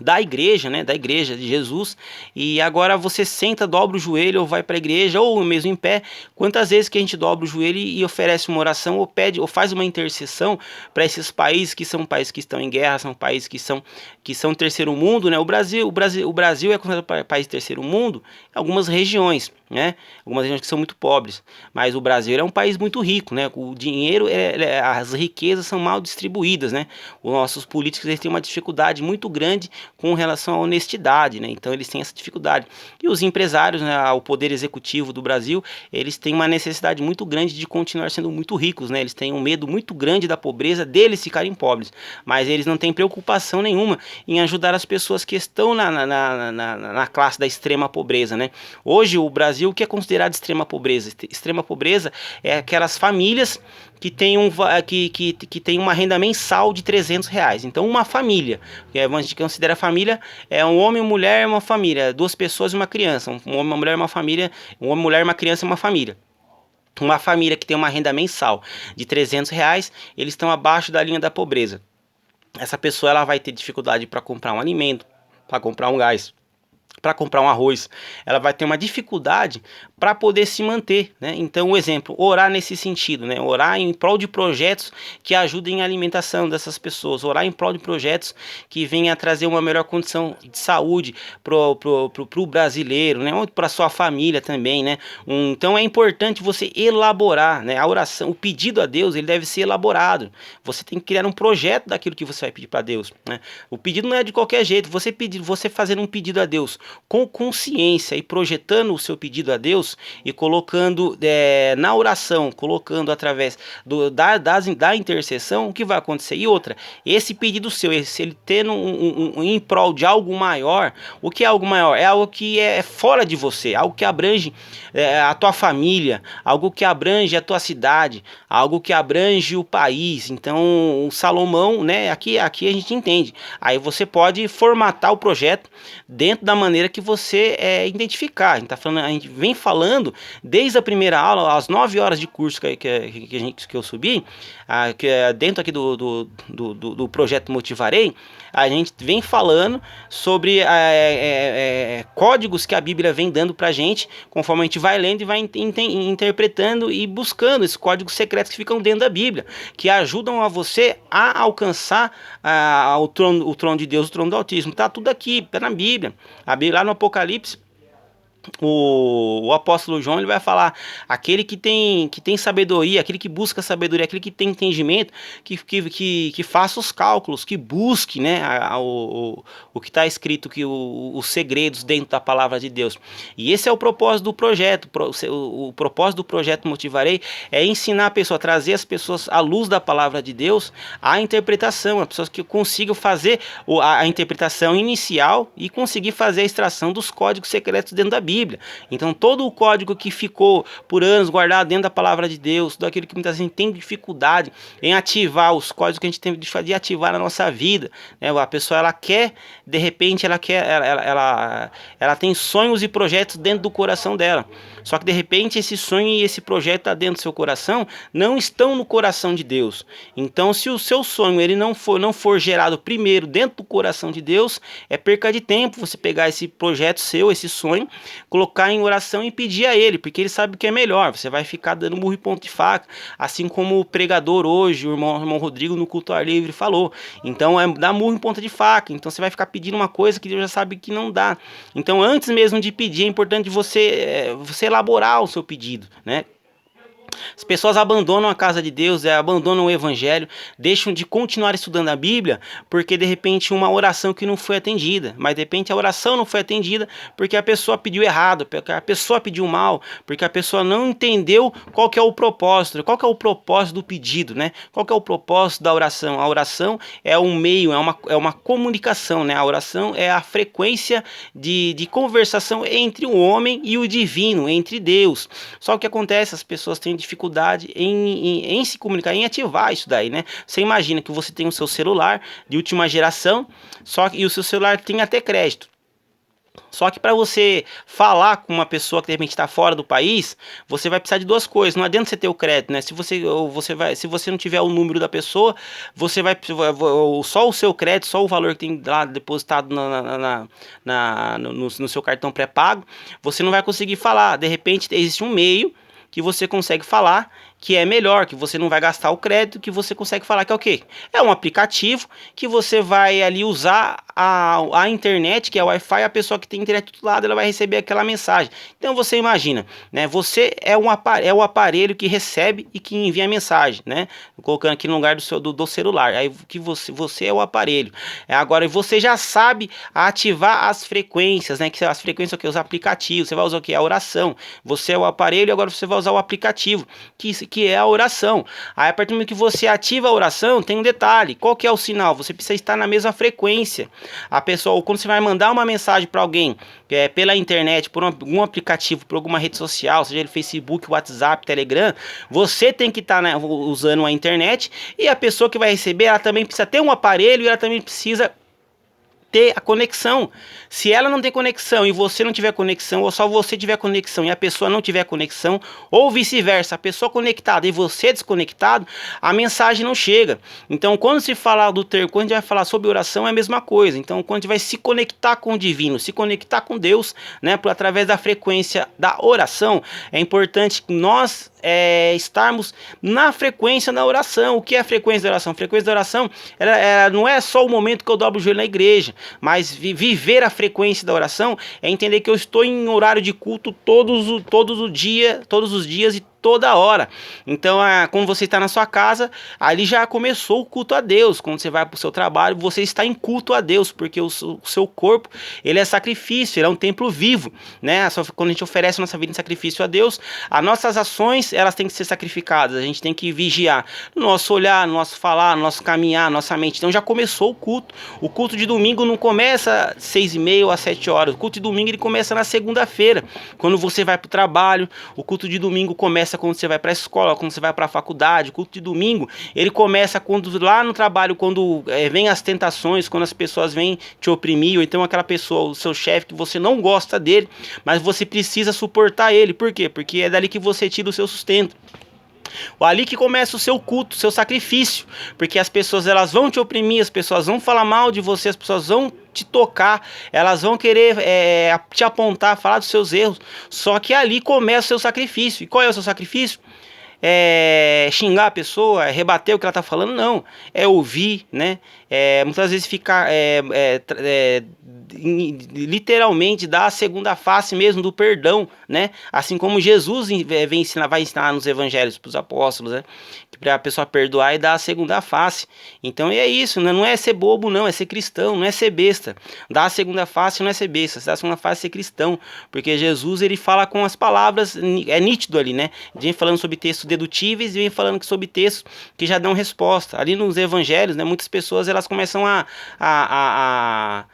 da igreja, né, da igreja de Jesus, e agora você senta, dobra o joelho ou vai para a igreja, ou mesmo em pé. Quantas vezes que a gente dobra o joelho e oferece uma oração ou pede ou faz uma intercessão para esses países que são países que estão em guerra, são países que são terceiro mundo, né? O Brasil é considerado país terceiro mundo em algumas regiões, né? Algumas regiões que são muito pobres, mas o Brasil é um país muito rico, né? O dinheiro, as riquezas são mal distribuídas, né? Os nossos políticos eles têm uma dificuldade muito grande com relação à honestidade, né? Então eles têm essa dificuldade. E os empresários, né, o poder executivo do Brasil, eles têm uma necessidade muito grande de continuar sendo muito ricos, né? Eles têm um medo muito grande da pobreza, deles ficarem pobres, mas eles não têm preocupação nenhuma em ajudar as pessoas que estão na classe da extrema pobreza, né? Hoje o Brasil, o que é considerado extrema pobreza? Extrema pobreza é aquelas famílias que tem uma renda mensal de R$ 300. Então uma família, a gente considera família, um homem, uma mulher, uma família, 2 pessoas e uma criança. Um homem, uma mulher, uma família, um homem, uma mulher, uma criança e uma família. Uma família que tem uma renda mensal de R$ 300, eles estão abaixo da linha da pobreza. Essa pessoa ela vai ter dificuldade para comprar um alimento, para comprar um gás, para comprar um arroz. Ela vai ter uma dificuldade para poder se manter, né? Então, o exemplo, orar nesse sentido, né? Orar em prol de projetos que ajudem a alimentação dessas pessoas, orar em prol de projetos que venham a trazer uma melhor condição de saúde pro brasileiro, né? Ou para sua família também, né? Então é importante você elaborar, né? A oração, o pedido a Deus, ele deve ser elaborado. Você tem que criar um projeto daquilo que você vai pedir para Deus, né? O pedido não é de qualquer jeito. Você fazendo um pedido a Deus com consciência e projetando o seu pedido a Deus e colocando na oração, colocando através da intercessão, o que vai acontecer? E outra, esse pedido seu, se ele tendo em prol de algo maior, o que é algo maior? É algo que é fora de você, algo que abrange a tua família, algo que abrange a tua cidade, algo que abrange o país. Então, o Salomão, né, aqui a gente entende. Aí você pode formatar o projeto dentro da maneira que você identificar. A gente vem falando desde a primeira aula, às 9 horas de curso que eu subi, dentro aqui do projeto Motivarei, a gente vem falando sobre códigos que a Bíblia vem dando pra gente, conforme a gente vai lendo e vai interpretando e buscando esses códigos secretos que ficam dentro da Bíblia, que ajudam a você a alcançar o trono de Deus, o trono do Altíssimo. Tá tudo aqui, tá na Bíblia. A Bíblia, lá no Apocalipse, o apóstolo João, ele vai falar: aquele que tem sabedoria, aquele que busca sabedoria, aquele que tem entendimento, que faça os cálculos, que busque, né, o que está escrito, os segredos dentro da palavra de Deus. E esse é o propósito do projeto. O propósito do projeto Motivarei é ensinar a pessoa, trazer as pessoas à luz da palavra de Deus, a interpretação, as pessoas que consigam fazer a interpretação inicial e conseguir fazer a extração dos códigos secretos dentro da Bíblia. Então todo o código que ficou por anos guardado dentro da palavra de Deus, tudo aquilo que muitas vezes tem dificuldade em ativar, os códigos que a gente tem de ativar na nossa vida, né? A pessoa, ela quer, de repente, ela tem sonhos e projetos dentro do coração dela, só que de repente esse sonho e esse projeto está dentro do seu coração, não estão no coração de Deus. Então, se o seu sonho ele não for gerado primeiro dentro do coração de Deus, é perca de tempo você pegar esse projeto seu, esse sonho, colocar em oração e pedir a ele, porque ele sabe o que é melhor. Você vai ficar dando murro e ponto de faca, assim como o pregador hoje, o irmão Rodrigo, no culto ao ar livre, falou. Então é dar murro em ponta de faca. Então você vai ficar pedindo uma coisa que Deus já sabe que não dá. Então, antes mesmo de pedir, é importante você elaborar o seu pedido, né? As pessoas abandonam a casa de Deus, abandonam o evangelho, deixam de continuar estudando a Bíblia, porque de repente uma oração que não foi atendida, mas de repente a oração não foi atendida porque a pessoa pediu errado, porque a pessoa pediu mal, porque a pessoa não entendeu qual que é o propósito do pedido, né? Qual que é o propósito da oração? A oração é um meio, é uma comunicação, né? A oração é a frequência de conversação entre o homem e o divino, entre Deus. Só que acontece, as pessoas têm dificuldade em se comunicar, em ativar isso daí, né? Você imagina que você tem o seu celular de última geração, e o seu celular tem até crédito. Só que para você falar com uma pessoa que de repente está fora do país, você vai precisar de duas coisas. Não adianta você ter o crédito, né? Se você não tiver o número da pessoa, você vai só o seu crédito, só o valor que tem lá depositado no seu cartão pré-pago, você não vai conseguir falar. De repente existe um meio que você consegue falar, que é melhor, que você não vai gastar o crédito, que você consegue falar que é o quê? É um aplicativo que você vai ali usar a internet, que é o Wi-Fi, a pessoa que tem internet do lado, ela vai receber aquela mensagem. Então você imagina, né? Você é o aparelho que recebe e que envia a mensagem, né? Colocando aqui no lugar do celular. Aí que você é o aparelho. Agora você já sabe ativar as frequências, né? Que as frequências que os aplicativos. Você vai usar o que? A oração. Você é o aparelho, agora você vai usar o aplicativo, que é a oração. Aí a partir do momento que você ativa a oração, tem um detalhe. Qual que é o sinal? Você precisa estar na mesma frequência. A pessoa, ou quando você vai mandar uma mensagem para alguém, pela internet, por algum aplicativo, por alguma rede social, seja ele Facebook, WhatsApp, Telegram, você tem que estar usando a internet, e a pessoa que vai receber, ela também precisa ter um aparelho, e ela também precisa ter a conexão. Se ela não tem conexão e você não tiver conexão, ou só você tiver conexão e a pessoa não tiver conexão, ou vice-versa, a pessoa conectada e você desconectado, a mensagem não chega. Então, quando se falar do termo, quando a gente vai falar sobre oração, é a mesma coisa. Então, quando a gente vai se conectar com o divino, se conectar com Deus, né, através da frequência da oração, é importante que nós estarmos na frequência da oração. O que é a frequência da oração? A frequência da oração ela não é só o momento que eu dobro o joelho na igreja, mas viver a frequência da oração é entender que eu estou em horário de culto todos os dias e toda hora. Então, quando você está na sua casa, ali já começou o culto a Deus. Quando você vai para o seu trabalho, você está em culto a Deus, porque o seu corpo, ele é sacrifício, ele é um templo vivo, né? Quando a gente oferece a nossa vida em sacrifício a Deus, as nossas ações, elas têm que ser sacrificadas. A gente tem que vigiar no nosso olhar, no nosso falar, no nosso caminhar, nossa mente. Então, já começou o culto. O culto de domingo não começa às 6h30 às 7 horas. O culto de domingo, ele começa na segunda-feira, quando você vai para o trabalho. O culto de domingo começa quando você vai para a escola, quando você vai para a faculdade. O culto de domingo, ele começa quando lá no trabalho, quando vem as tentações, quando as pessoas vêm te oprimir, ou então aquela pessoa, o seu chefe, que você não gosta dele, mas você precisa suportar ele. Por quê? Porque é dali que você tira o seu sustento. Ali que começa o seu culto, o seu sacrifício, porque as pessoas, elas vão te oprimir, as pessoas vão falar mal de você, as pessoas vão te tocar, elas vão querer te apontar, falar dos seus erros, só que ali começa o seu sacrifício. E qual é o seu sacrifício? Xingar a pessoa, rebater o que ela está falando? Não, é ouvir, né? Muitas vezes ficar literalmente dar a segunda face mesmo do perdão, né? Assim como Jesus vai ensinar nos evangelhos para os apóstolos, né? Para a pessoa perdoar e dar a segunda face. Então é isso, né? Não é ser bobo, não, é ser cristão, não é ser besta. Dar a segunda face não é ser besta, dar a segunda face é ser cristão, porque Jesus, ele fala com as palavras, é nítido ali, né? Vem falando sobre textos dedutíveis e vem falando sobre textos que já dão resposta. Ali nos evangelhos, né? Muitas pessoas, elas começam a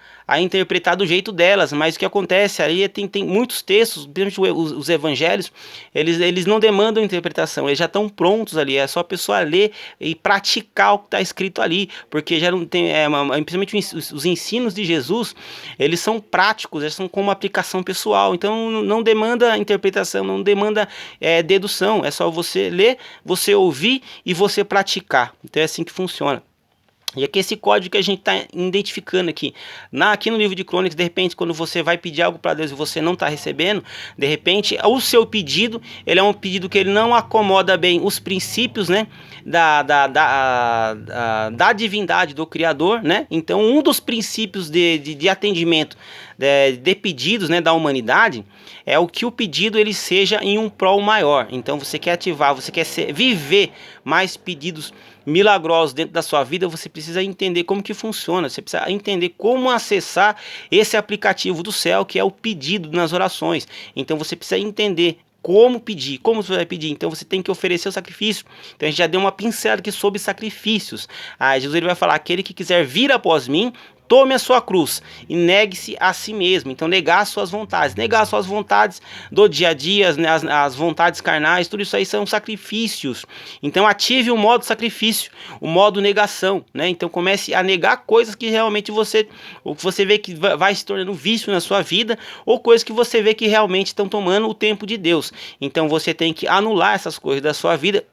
interpretar do jeito delas, mas o que acontece ali tem muitos textos, principalmente os evangelhos, eles não demandam interpretação, eles já estão prontos ali, é só a pessoa ler e praticar o que está escrito ali, porque já não tem, principalmente os ensinos de Jesus, eles são práticos, eles são como aplicação pessoal, então não demanda interpretação, não demanda dedução, é só você ler, você ouvir e você praticar. Então é assim que funciona. E aqui esse código que a gente está identificando aqui no livro de Crônicas, de repente, quando você vai pedir algo para Deus e você não está recebendo, de repente, o seu pedido, ele é um pedido que ele não acomoda bem os princípios, né, da divindade do Criador, né? Então, um dos princípios de atendimento de pedidos, né, da humanidade, é o que o pedido ele seja em um prol maior. Então, você quer ativar, você quer viver mais pedidos milagrosos dentro da sua vida, você precisa entender como que funciona, você precisa entender como acessar esse aplicativo do céu, que é o pedido nas orações. Então você precisa entender como pedir, como você vai pedir. Então você tem que oferecer o sacrifício. Então a gente já deu uma pincelada aqui sobre sacrifícios. Jesus, ele vai falar: aquele que quiser vir após mim, tome a sua cruz e negue-se a si mesmo. Então, negar as suas vontades. Negar as suas vontades do dia a dia, né, as vontades carnais, tudo isso aí são sacrifícios. Então, ative o modo sacrifício, o modo negação, né? Então, comece a negar coisas que realmente você vê que vai se tornando vício na sua vida, ou coisas que você vê que realmente estão tomando o tempo de Deus. Então, você tem que anular essas coisas da sua vida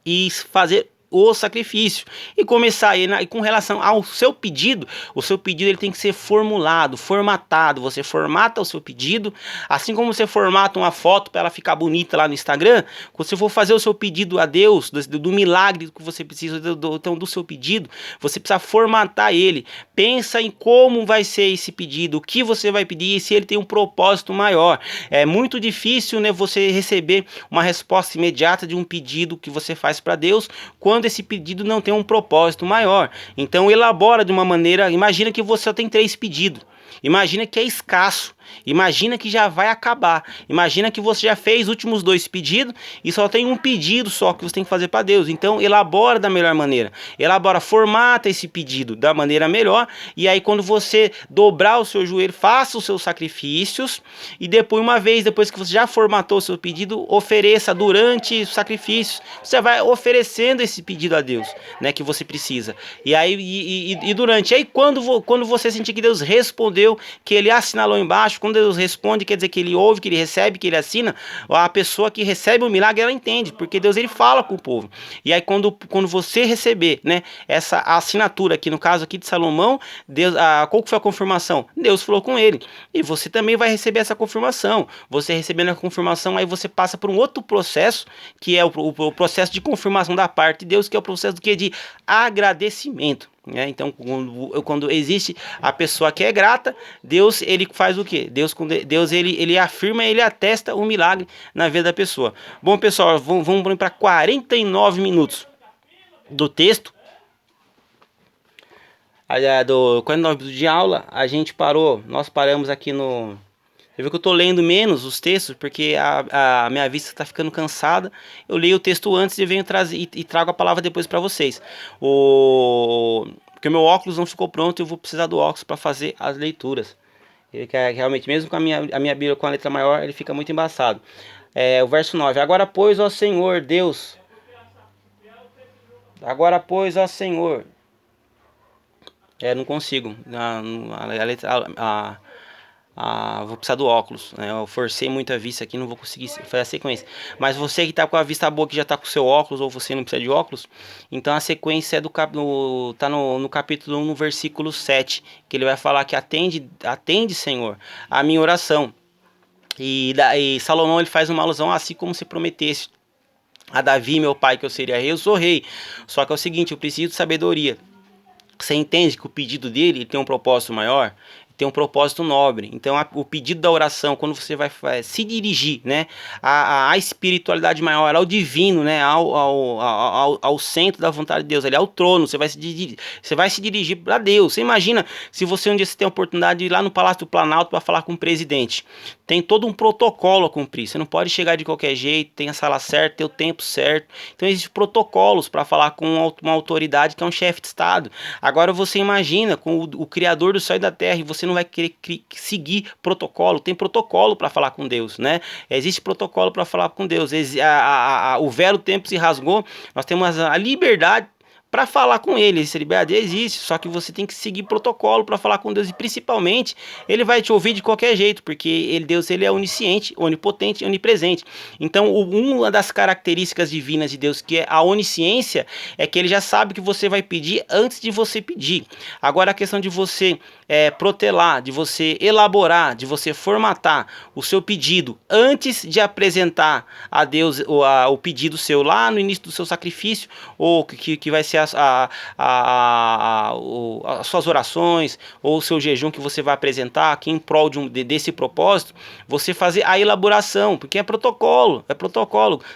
e fazer o sacrifício e começar aí com relação ao seu pedido. O seu pedido ele tem que ser formulado, formatado. Você formata o seu pedido, assim como você formata uma foto para ela ficar bonita lá no Instagram. Quando você for fazer o seu pedido a Deus, do milagre que você precisa do seu pedido, você precisa formatar ele. Pensa em como vai ser esse pedido, o que você vai pedir e se ele tem um propósito maior. É muito difícil, né, você receber uma resposta imediata de um pedido que você faz para Deus quando esse pedido não tem um propósito maior. Então elabora de uma maneira, imagina que você só tem 3 pedidos, imagina que é escasso, Imagina que já vai acabar. Imagina que você já fez os últimos 2 pedidos e só tem um pedido só que você tem que fazer para Deus. Então elabora da melhor maneira. Elabora, formata esse pedido da maneira melhor. E aí quando você dobrar o seu joelho, faça os seus sacrifícios. E depois, uma vez, depois que você já formatou o seu pedido, ofereça durante os sacrifícios. Você vai oferecendo esse pedido a Deus, né, que você precisa. E aí durante. Aí quando você sentir que Deus respondeu, que ele assinalou embaixo, quando Deus responde, quer dizer que ele ouve, que ele recebe, que ele assina, a pessoa que recebe o milagre, ela entende, porque Deus ele fala com o povo. E aí quando você receber, né, essa assinatura aqui, no caso aqui de Salomão, Deus, qual que foi a confirmação? Deus falou com ele. E você também vai receber essa confirmação. Você recebendo a confirmação, aí você passa por um outro processo, que é o processo de confirmação da parte de Deus, que é o processo do que? De agradecimento. Então, quando existe a pessoa que é grata, Deus ele faz o quê? Deus ele afirma, ele atesta o milagre na vida da pessoa. Bom, pessoal, vamos para 49 minutos do texto. Do 49 minutos de aula, nós paramos aqui no... Você viu que eu estou lendo menos os textos, porque a minha vista está ficando cansada. Eu leio o texto antes e venho trazer e trago a palavra depois para vocês. Porque o meu óculos não ficou pronto e eu vou precisar do óculos para fazer as leituras. Realmente, mesmo com a minha Bíblia com a letra maior, ele fica muito embaçado. O verso 9. Agora, pois, ó Senhor Deus. Agora, pois, ó Senhor. Não consigo. Vou precisar do óculos, né? Eu forcei muito a vista aqui, não vou conseguir fazer a sequência. Mas você que está com a vista boa, que já está com o seu óculos, ou você não precisa de óculos, então a sequência tá no capítulo 1, no versículo 7, que ele vai falar que atende, Senhor, a minha oração. E Salomão ele faz uma alusão, assim como se prometesse a Davi, meu pai, que eu seria rei, eu sou rei. Só que é o seguinte, eu preciso de sabedoria. Você entende que o pedido dele tem um propósito maior? Tem um propósito nobre. Então o pedido da oração, quando você vai se dirigir, né, à espiritualidade maior, ao divino, né, ao centro da vontade de Deus, ali, ao trono, você vai se dirigir para Deus. Você imagina se você um dia tem a oportunidade de ir lá no Palácio do Planalto para falar com o presidente. Tem todo um protocolo a cumprir. Você não pode chegar de qualquer jeito, tem a sala certa, tem o tempo certo. Então existem protocolos para falar com uma autoridade que é um chefe de Estado. Agora você imagina com o Criador do céu e da terra, e você não vai querer seguir protocolo. Tem protocolo para falar com Deus, né? Existe protocolo para falar com Deus. O velho tempo se rasgou. Nós temos a liberdade para falar com ele. Essa liberdade existe, só que você tem que seguir protocolo para falar com Deus, e principalmente ele vai te ouvir de qualquer jeito, porque Deus ele é onisciente, onipotente, onipresente. Então uma das características divinas de Deus, que é a onisciência, é que ele já sabe que você vai pedir antes de você pedir. Agora a questão de você protelar, de você elaborar, de você formatar o seu pedido antes de apresentar a Deus o pedido seu lá no início do seu sacrifício, ou que vai ser as suas orações, ou o seu jejum que você vai apresentar aqui em prol desse propósito, você fazer a elaboração, porque é protocolo.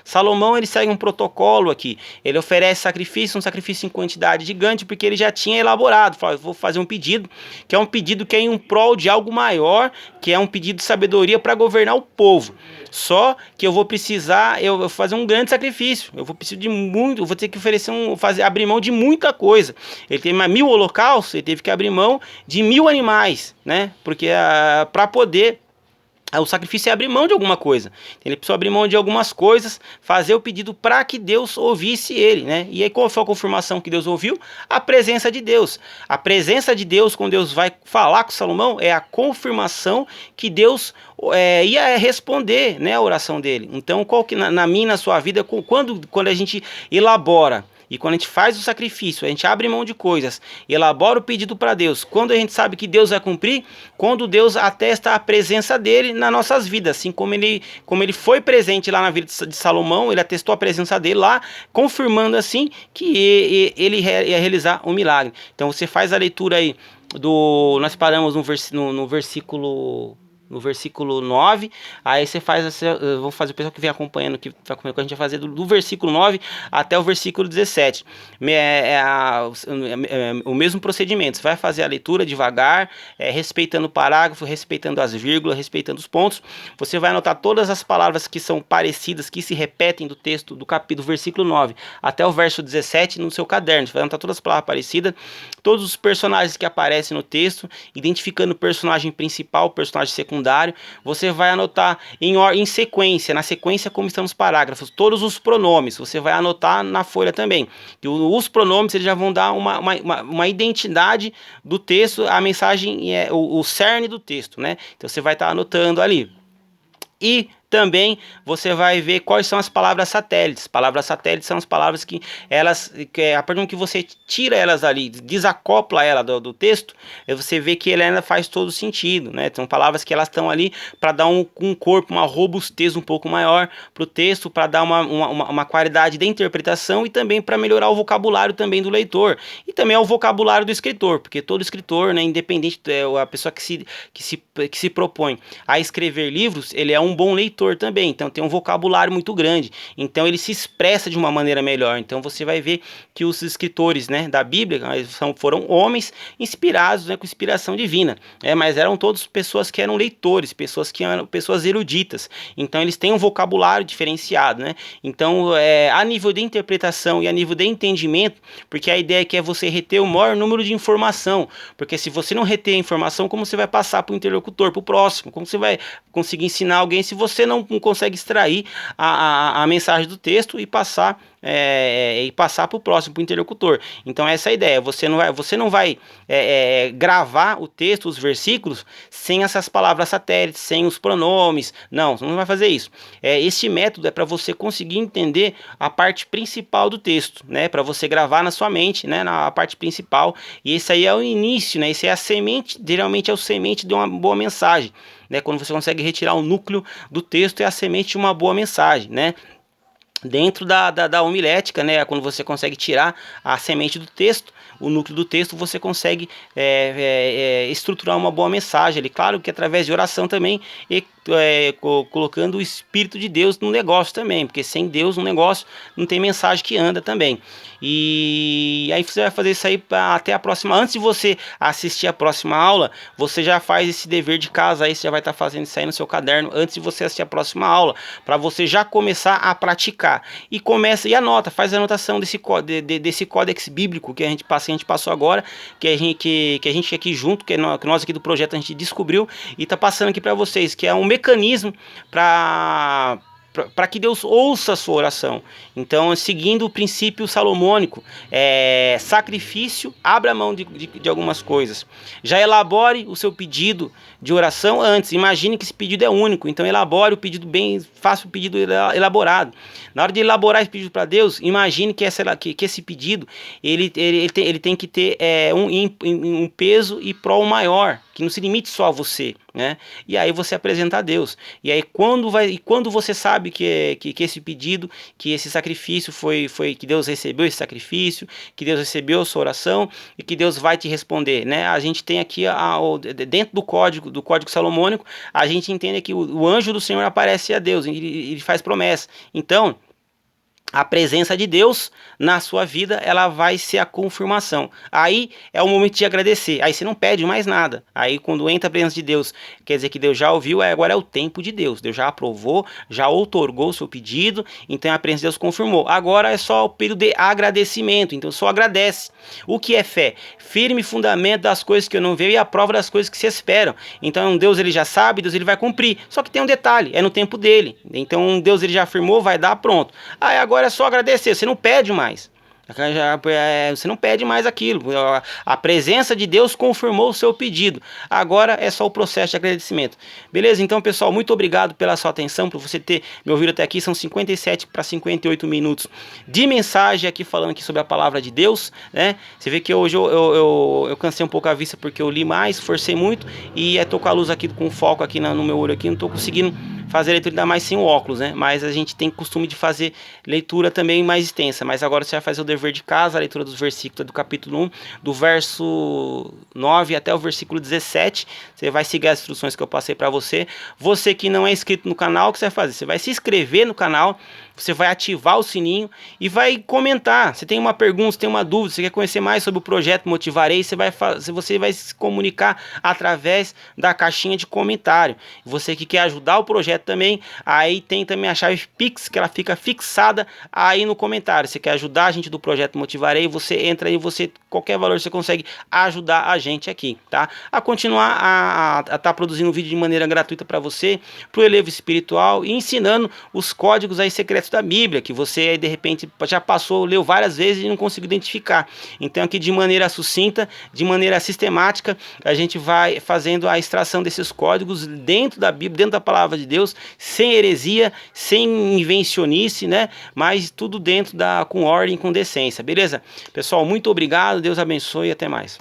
Salomão ele segue um protocolo aqui, ele oferece um sacrifício em quantidade gigante, porque ele já tinha elaborado, fala, vou fazer um pedido, que é um pedido que é em prol de algo maior, que é um pedido de sabedoria para governar o povo. Só que eu vou precisar, eu fazer um grande sacrifício, eu vou precisar de muito, eu vou ter que abrir mão de muita coisa. Ele teve 1000 holocaustos, ele teve que abrir mão de 1000 animais, né? Porque para poder o sacrifício é abrir mão de alguma coisa. Ele precisou abrir mão de algumas coisas, fazer o pedido para que Deus ouvisse ele, né? E aí qual foi a confirmação que Deus ouviu? A presença de Deus. A presença de Deus, quando Deus vai falar com Salomão, é a confirmação que Deus ia responder, né, a oração dele. Então, qual que na minha e na sua vida, quando a gente elabora, e quando a gente faz o sacrifício, a gente abre mão de coisas, elabora o pedido para Deus, quando a gente sabe que Deus vai cumprir, quando Deus atesta a presença dele nas nossas vidas, assim como ele foi presente lá na vida de Salomão, ele atestou a presença dele lá, confirmando assim que ele ia realizar um milagre. Então você faz a leitura aí nós paramos no versículo no versículo 9, aí você faz, eu vou fazer o pessoal que vem acompanhando, que vai acompanhando, que a gente vai fazer do versículo 9 até o versículo 17. O mesmo procedimento, você vai fazer a leitura devagar, respeitando o parágrafo, respeitando as vírgulas, respeitando os pontos. Você vai anotar todas as palavras que são parecidas, que se repetem do texto, do capítulo, versículo 9 até o verso 17 no seu caderno. Você vai anotar todas as palavras parecidas, todos os personagens que aparecem no texto, identificando o personagem principal, o personagem secundário. Você vai anotar em sequência, na sequência como estão os parágrafos, todos os pronomes. Você vai anotar na folha também. E os pronomes eles já vão dar uma identidade do texto, a mensagem, o cerne do texto, né? Então você vai estar anotando ali. E também você vai ver quais são as palavras satélites. Palavras satélites são as palavras que a partir do que você tira elas ali, desacopla ela do texto, você vê que ela ainda faz todo sentido, né? São palavras que elas estão ali para dar um corpo, uma robustez um pouco maior para o texto, para dar uma qualidade de interpretação e também para melhorar o vocabulário também do leitor. E também é o vocabulário do escritor, porque todo escritor, né, independente, a pessoa que se propõe a escrever livros, ele é um bom leitor também, então tem um vocabulário muito grande, então ele se expressa de uma maneira melhor. Então você vai ver que os escritores, né, da Bíblia foram homens inspirados, né, com inspiração divina, mas eram todos pessoas que eram leitores, pessoas eruditas, então eles têm um vocabulário diferenciado, né? Então a nível de interpretação e a nível de entendimento, porque a ideia aqui é você reter o maior número de informação, porque se você não reter a informação, como você vai passar para o interlocutor, para o próximo? Como você vai conseguir ensinar alguém se você não consegue extrair a mensagem do texto e passar para o próximo, para o interlocutor? Então essa é a ideia. Você não vai gravar o texto, os versículos, sem essas palavras satélites, sem os pronomes. Não, você não vai fazer isso. Este método é para você conseguir entender a parte principal do texto, né? Para você gravar na sua mente, né? Na parte principal. E esse aí é o início, né? Esse é a semente, geralmente é o semente de uma boa mensagem, né? Quando você consegue retirar o núcleo do texto, é a semente de uma boa mensagem, né? Dentro da homilética, né, quando você consegue tirar a semente do texto, o núcleo do texto, você consegue estruturar uma boa mensagem ali. Claro que através de oração também, e colocando o Espírito de Deus no negócio também, porque sem Deus no negócio não tem mensagem que anda também. E aí você vai fazer isso aí até a próxima. Antes de você assistir a próxima aula, você já faz esse dever de casa aí, você já vai estar fazendo isso aí no seu caderno antes de você assistir a próxima aula, para você já começar a praticar. E começa e anota, faz a anotação desse códex bíblico que a gente passou agora, que a gente aqui junto, que nós aqui do projeto a gente descobriu e está passando aqui para vocês, que é um mecanismo para que Deus ouça a sua oração. Então, seguindo o princípio salomônico, sacrifício, abra mão de algumas coisas. Já elabore o seu pedido de oração antes. Imagine que esse pedido é único, então elabore o pedido bem, faça o pedido elaborado. Na hora de elaborar esse pedido para Deus, imagine que esse pedido ele tem que ter um peso e prol maior, que não se limite só a você, né? E aí você apresenta a Deus. E aí quando você sabe que esse pedido, que esse sacrifício foi que Deus recebeu esse sacrifício, que Deus recebeu a sua oração e que Deus vai te responder, né? A gente tem aqui dentro do código salomônico, a gente entende que o anjo do Senhor aparece a Deus, ele faz promessa. Então, a presença de Deus na sua vida, ela vai ser a confirmação. Aí é o momento de agradecer. Aí você não pede mais nada. Aí quando entra a presença de Deus, quer dizer que Deus já ouviu, agora é o tempo de Deus. Deus já aprovou, já outorgou o seu pedido, então a presença de Deus confirmou. Agora é só o período de agradecimento, então só agradece. O que é fé? Firme fundamento das coisas que eu não vejo e a prova das coisas que se esperam. Então Deus ele já sabe, Deus ele vai cumprir. Só que tem um detalhe, é no tempo dele. Então Deus ele já afirmou, vai dar, pronto. Aí agora é só agradecer, você não pede mais. Você não pede mais aquilo. A presença de Deus confirmou o seu pedido. Agora é só o processo de agradecimento. Beleza? Então, pessoal, muito obrigado pela sua atenção, por você ter me ouvido até aqui. São 57 para 58 minutos de mensagem aqui, falando aqui sobre a palavra de Deus, né? Você vê que hoje eu cansei um pouco a vista porque eu li mais, forcei muito e tô com a luz aqui, com foco aqui no meu olho aqui, não tô conseguindo fazer a leitura ainda mais sem o óculos, né? Mas a gente tem costume de fazer leitura também mais extensa. Mas agora você vai fazer o dever de casa, a leitura dos versículos do capítulo 1, do verso 9 até o versículo 17. Você vai seguir as instruções que eu passei para você. Você que não é inscrito no canal, o que você vai fazer? Você vai se inscrever no canal, você vai ativar o sininho e vai comentar. Você tem uma pergunta, você tem uma dúvida, você quer conhecer mais sobre o projeto Motivarei, você vai se comunicar através da caixinha de comentário. Você que quer ajudar o projeto também, aí tem também a chave Pix, que ela fica fixada aí no comentário. Você quer ajudar a gente do projeto Motivarei, você entra aí, qualquer valor você consegue ajudar a gente aqui, tá? A continuar a estar produzindo vídeo de maneira gratuita para você, para o elevo espiritual, e ensinando os códigos aí secretos da Bíblia, que você aí de repente já passou, leu várias vezes e não conseguiu identificar. Então aqui de maneira sucinta, de maneira sistemática, a gente vai fazendo a extração desses códigos dentro da Bíblia, dentro da palavra de Deus, sem heresia, sem invencionice, né? Mas tudo dentro com ordem, com decência, beleza? Pessoal, muito obrigado, Deus abençoe e até mais.